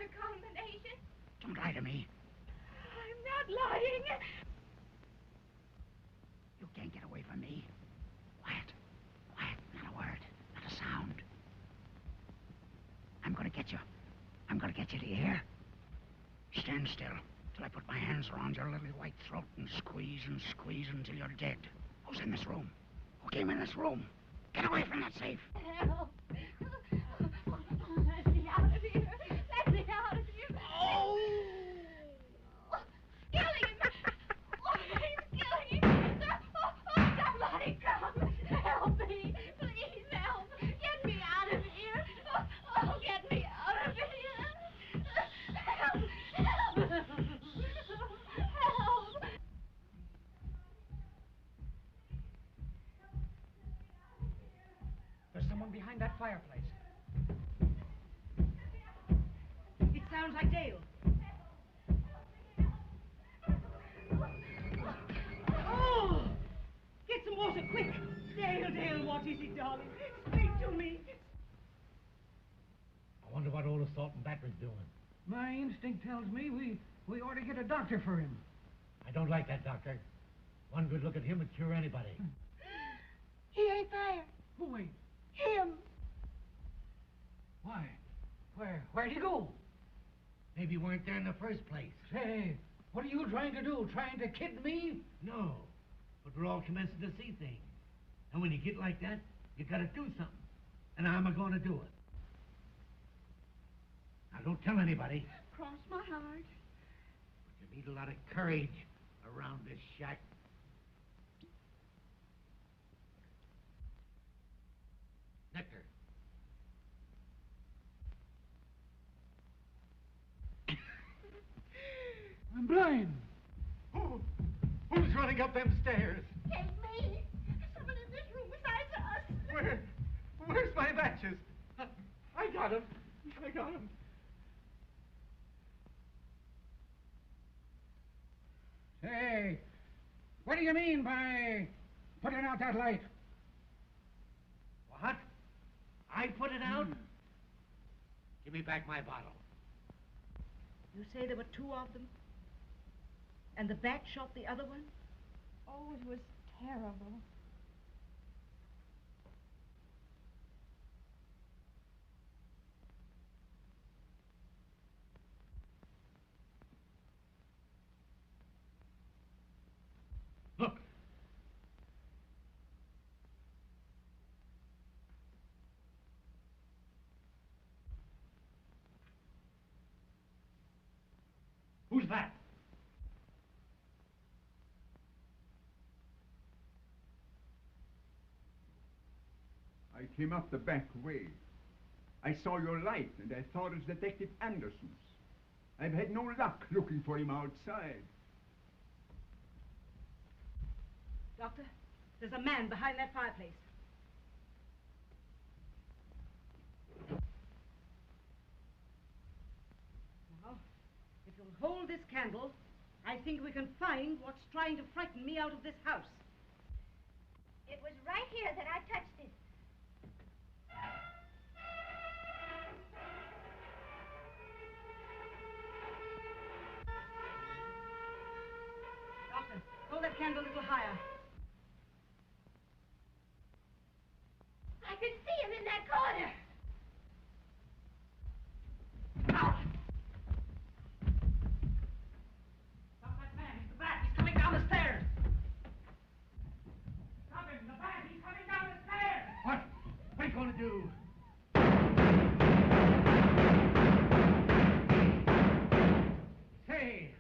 R: a combination.
S: Don't lie to me.
R: I'm not lying.
S: You can't get away from me. Quiet. Quiet. Not a word. Not a sound. I'm gonna get you. I'm gonna get you, do you hear? Stand still till I put my hands around your little white throat and squeeze until you're dead. Who's in this room? Who came in this room? Get away from that safe.
R: Help. Let me out of here. Let me out of here. Oh! Killing him. Oh, he's killing him. Oh, somebody come. Help me. Please help. Get me out of here. Oh, get me out of here. Help. Help. Help.
Q: There's someone behind that fireplace.
H: It sounds like Dale. Oh! Get some water, quick! Dale, what is it, darling? Speak to me.
J: I wonder what old assault and battery's doing.
O: My instinct tells me we ought to get a doctor for him.
J: I don't like that doctor. One good look at him would cure anybody.
G: He ain't there.
O: Who ain't?
G: Him.
O: Why? Where'd he go?
J: Maybe you weren't there in the first place.
O: Say, what are you trying to do? Trying to kid me?
J: No, but we're all commencing to see things. And when you get like that, you gotta do something. And I'm a-gonna do it. Now, don't tell anybody.
G: Cross my heart.
J: But you need a lot of courage around this shack. Nectar.
O: I'm blind.
J: Who's running up them stairs?
G: Take me. Someone in this room besides us.
J: Where's my matches? I got him. I got him.
O: Say, what do you mean by putting out that light?
J: What? I put it out? Give me back my bottle.
H: You say there were two of them? And the bat shot the other one?
R: Oh, it was terrible.
J: Look. Who's that?
L: I came up the back way. I saw your light, and I thought it was Detective Anderson's. I've had no luck looking for him outside.
H: Doctor, there's a man behind that fireplace. Now, if you'll hold this candle, I think we can find what's trying to frighten me out of this house.
R: It was right here that I touched it.
H: Doctor, hold that candle a little higher.
R: I could see him in that corner.
O: Stop that man. He's the bat. He's coming down the stairs. Stop him. The bat. He's coming down the stairs.
J: What? What are you gonna do? Say,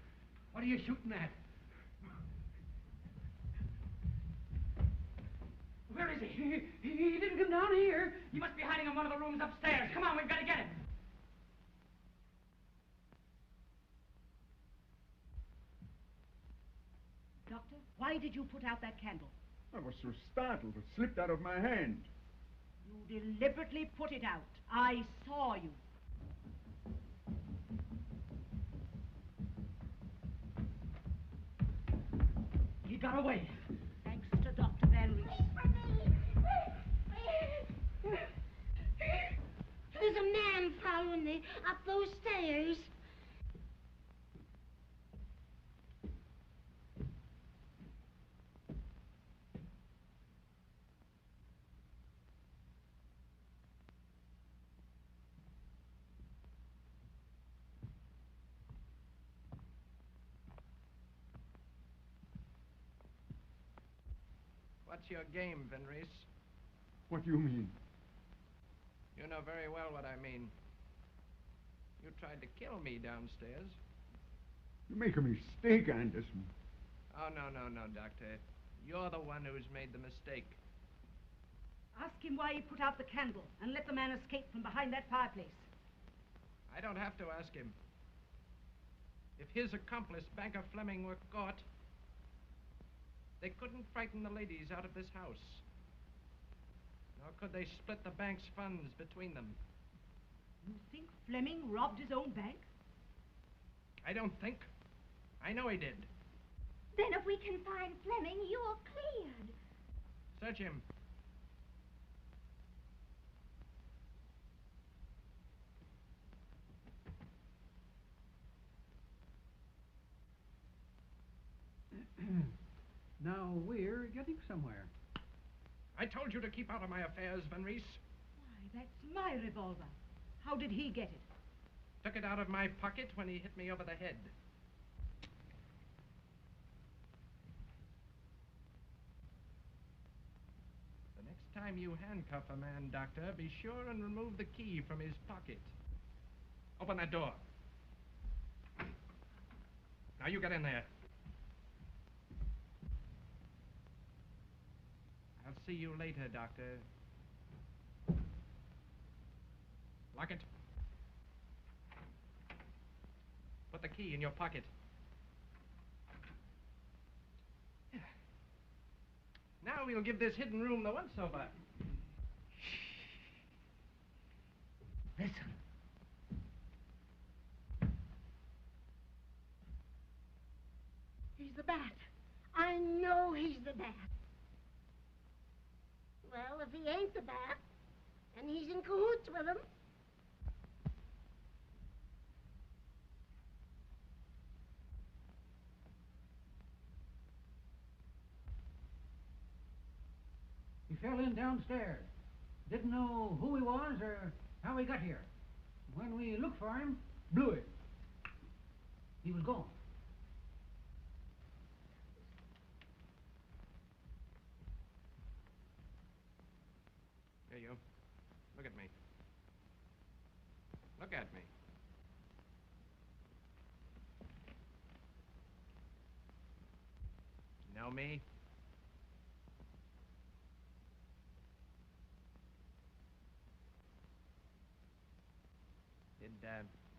J: what are you shooting at?
O: Where is he? He didn't come down here. He must be hiding in one of the rooms upstairs. Come on, we've got to get him.
H: Doctor, why did you put out that candle?
L: I was so startled it slipped out of my hand.
H: You deliberately put it out. I saw you.
O: He got away.
H: Thanks to Dr. Van Rees.
G: There's a man following me up those stairs.
K: What's your game, Venris?
L: What do you mean?
K: You know very well what I mean. You tried to kill me downstairs.
L: You make a mistake, Anderson.
K: Oh, no, Doctor. You're the one who's made the mistake.
H: Ask him why he put out the candle and let the man escape from behind that fireplace.
K: I don't have to ask him. If his accomplice, Banker Fleming, were caught, they couldn't frighten the ladies out of this house. Nor could they split the bank's funds between them.
H: You think Fleming robbed his own bank?
K: I don't think. I know he did.
I: Then if we can find Fleming, you're cleared.
K: Search him.
O: Now we're getting somewhere.
K: I told you to keep out of my affairs, Venris.
H: Why, that's my revolver. How did he get it?
K: Took it out of my pocket when he hit me over the head. The next time you handcuff a man, Doctor, be sure and remove the key from his pocket. Open that door. Now you get in there. I'll see you later, Doctor. Lock it. Put the key in your pocket. Now we'll give this hidden room the once-over.
S: Listen.
G: He's the bat. I know he's the bat. Well, if he ain't the bat, and he's in cahoots with him.
O: He fell in downstairs. Didn't know who he was or how he got here. When we looked for him, blew it. He was gone.
K: Here you. Look at me. Look at me. Know me?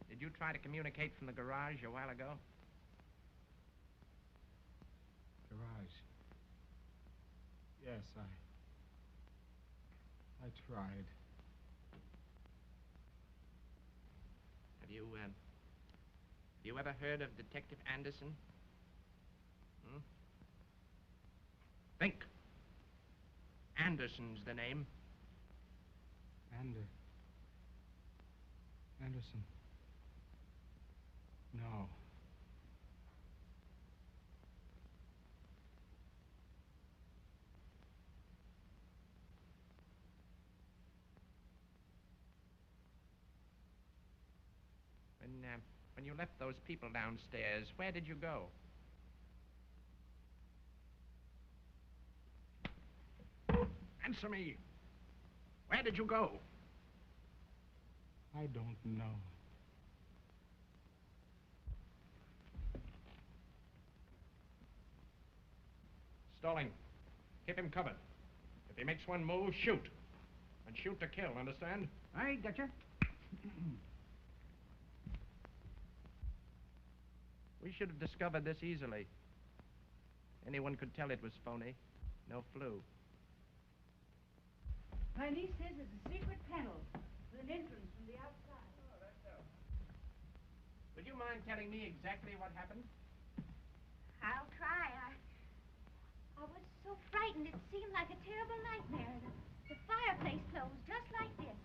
K: Did you try to communicate from the garage a while ago?
P: Garage. Yes, I tried.
K: Have you ever heard of Detective Anderson? Hmm? Think. Anderson's the name.
P: Anderson. No.
K: When you left those people downstairs, where did you go? Answer me. Where did you go?
P: I don't know.
K: Stalling. Keep him covered. If he makes one move, shoot. And shoot to kill, understand?
O: I gotcha.
K: We should have discovered this easily. Anyone could tell it was phony. No flu.
H: My niece says there's a secret panel with an entrance from the outside.
K: Oh, that's so. Would you mind telling me exactly what happened?
I: I'll try. I was so frightened it seemed like a terrible nightmare. The fireplace closed just like this.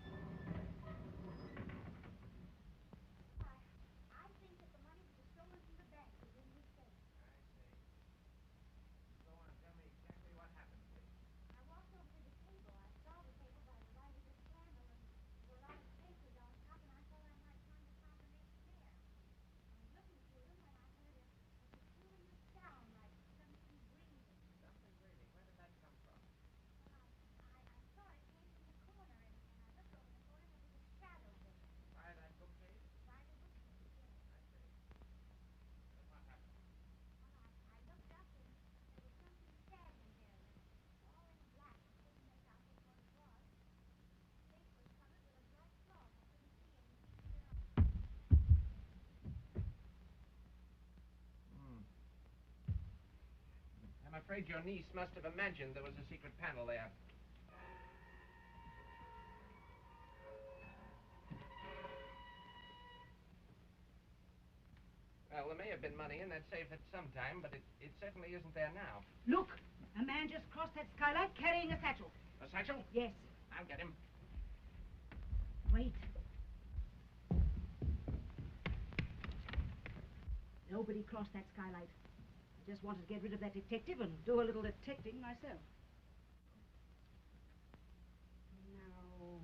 K: afraid your niece must have imagined there was a secret panel there. Well, there may have been money in that safe at some time, but it certainly isn't there now.
H: Look, a man just crossed that skylight carrying a satchel.
K: A satchel?
H: Yes.
K: I'll get him.
H: Wait. Nobody crossed that skylight. I just wanted to get rid of that detective and do a little detecting myself. Now,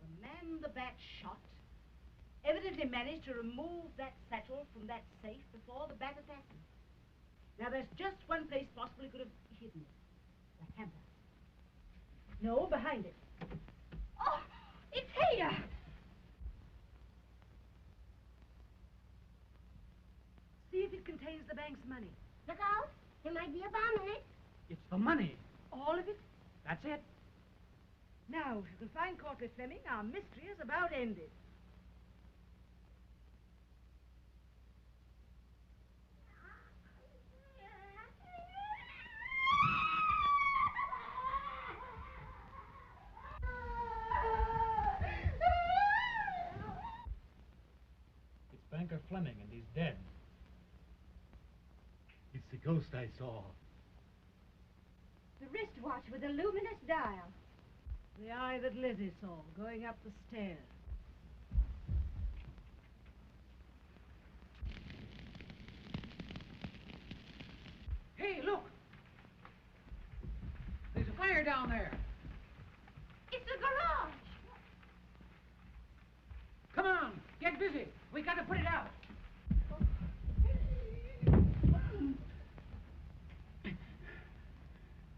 H: the man the bat shot evidently managed to remove that satchel from that safe before the bat attacked him. Now, there's just one place possibly could have hidden it. The hamper. No, behind it.
N: Oh, it's here!
H: See if it contains the bank's money.
G: Look out. There might be a bomb in it.
O: It's the money.
H: All of it?
O: That's it.
H: Now, if you can find Courtly Fleming, our mystery is about ended.
O: It's Banker Fleming, and he's dead. It's the ghost I saw.
G: The wristwatch with a luminous dial.
H: The eye that Lizzie saw going up the stairs.
O: Hey, look! There's a fire down there.
N: It's the garage!
O: Come on, get busy. We got to put it out.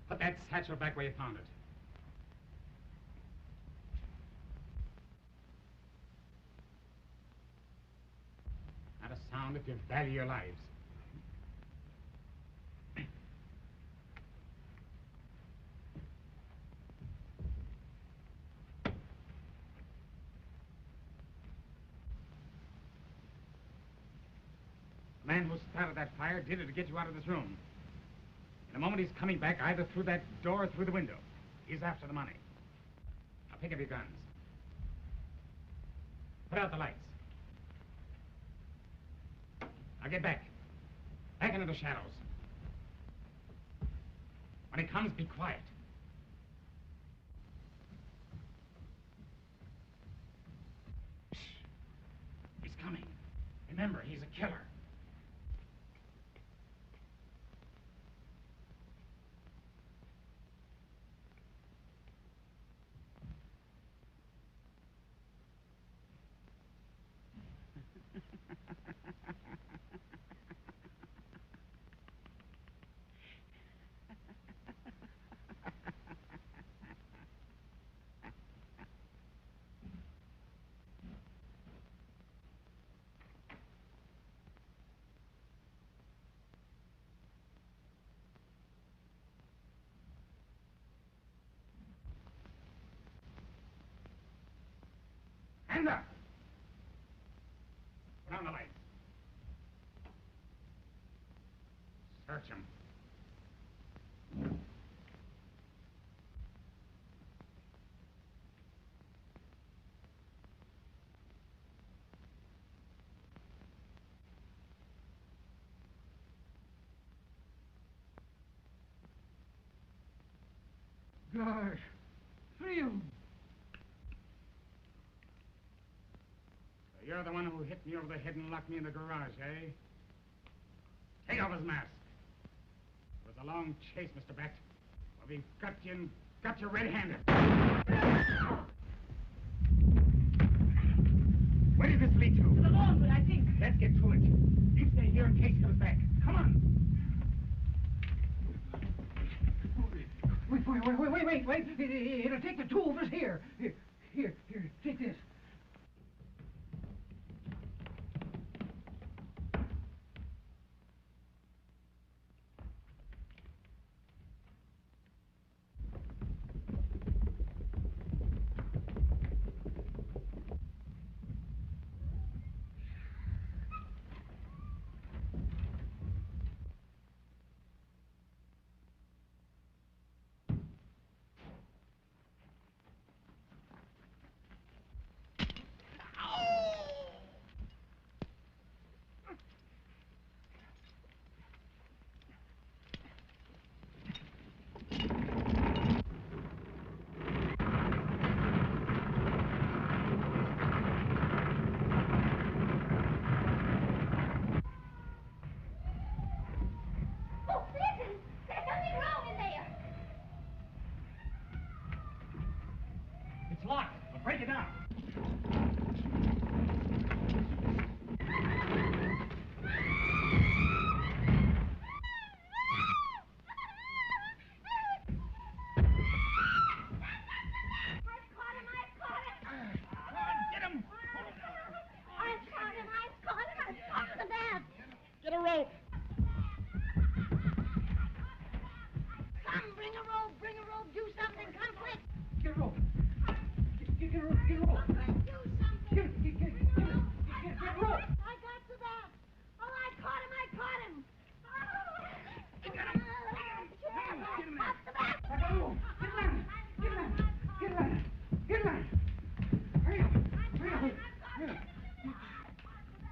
P: Put that satchel back where you found it. Not a sound if you value your lives. The man who started that fire did it to get you out of this room. In a moment, he's coming back either through that door or through the window. He's after the money. Now, pick up your guns. Put out the lights. Now, get back. Back into the shadows. When he comes, be quiet. Shh. He's coming. Remember, he's a killer. Hands up! Put on the lights. Search him.
O: Gosh, free him.
P: So you're the one who hit me over the head and locked me in the garage, eh? Take off his mask. It was a long chase, Mr. Bat. Well, we've got you red-handed. Where did this lead to?
H: To the laundry, I think.
P: Let's get to it. You stay here in case he comes back. Come on.
O: Wait. It'll take the two of us here. Here, take this. It's locked, but break it down.
G: Get a rope. Come, bring a rope, do something, come quick.
O: Get a rope. Get a rope.
G: Do something.
O: Get a rope.
G: I got the bat. Oh, I caught him. Oh. Get him. Get him. Off the bat.
O: I got a rope. Get a ladder. Hurry up.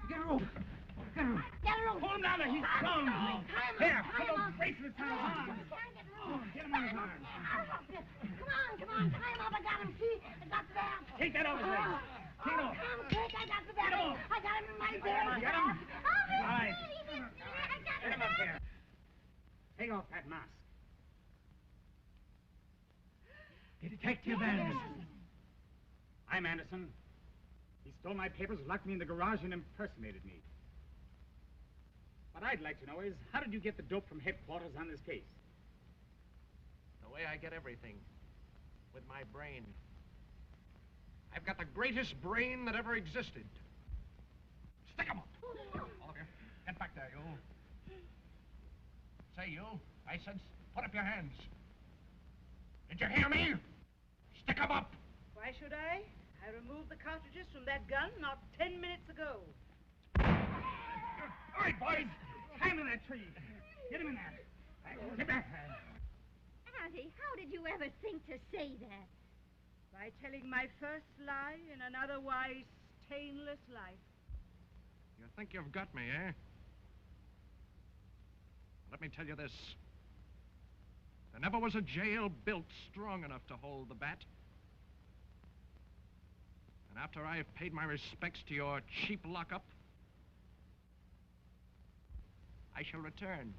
O: Get a rope.
A: Hold him down there. He's strong. Here, put those bracelets on his arms. Get him on his arms.
G: Come on, tie him up. I got him. See, I got the bat.
A: Take that off his legs. Take it off.
G: Come quick, I got the bat.
A: Get him off.
G: I got him in my beard.
A: Get him.
G: All
A: right.
G: Get
A: Get him up here. Take off that mask.
O: Detective Anderson.
A: I'm Anderson. He stole my papers, locked me in the garage, and impersonated me. What I'd like to know is, how did you get the dope from headquarters on this case?
K: The way I get everything. With my brain. I've got the greatest brain that ever existed. Stick 'em up. All of you. Get back there, you. Say, you. I said, put up your hands. Did you hear me? Stick 'em up.
H: Why should I? I removed the cartridges from that gun not 10 minutes ago.
A: All right, boys. Tie him in that tree. Get him in there. Get back.
I: Auntie, how did you ever think to say that?
H: By telling my first lie in an otherwise stainless life.
K: You think you've got me, eh? Let me tell you this. There never was a jail built strong enough to hold the bat. And after I've paid my respects to your cheap lockup, I shall return.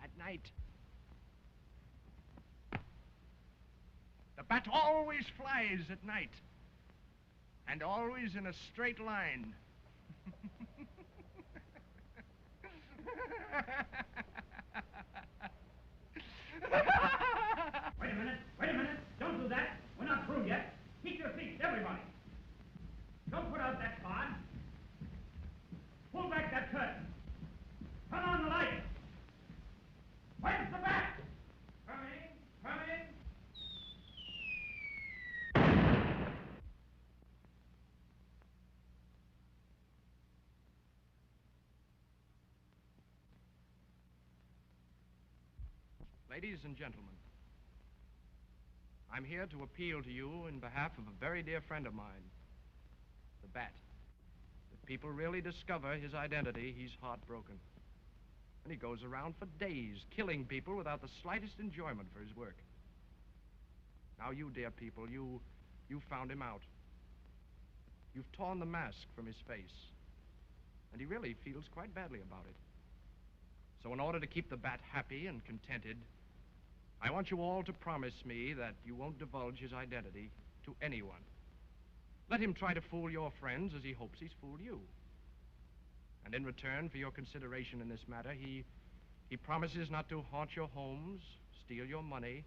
K: At night. The bat always flies at night. And always in a straight line.
A: Wait a minute. Don't do that. We're not through yet. Keep your seats, everybody. Don't put out that card. Pull back that curtain. Turn on the light. Where's the bat? Coming.
K: Ladies and gentlemen, I'm here to appeal to you in behalf of a very dear friend of mine, the Bat. If people really discover his identity, he's heartbroken. And he goes around for days, killing people without the slightest enjoyment for his work. Now you, dear people, you found him out. You've torn the mask from his face. And he really feels quite badly about it. So in order to keep the Bat happy and contented, I want you all to promise me that you won't divulge his identity to anyone. Let him try to fool your friends as he hopes he's fooled you. And in return for your consideration in this matter, he promises not to haunt your homes, steal your money,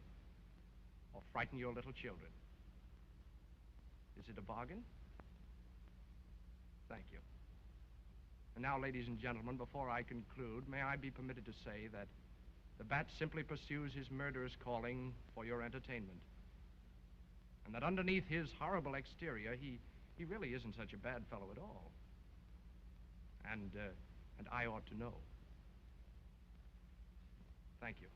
K: or frighten your little children. Is it a bargain? Thank you. And now, ladies and gentlemen, before I conclude, may I be permitted to say that the Bat simply pursues his murderous calling for your entertainment. And that underneath his horrible exterior, he really isn't such a bad fellow at all. And I ought to know. Thank you.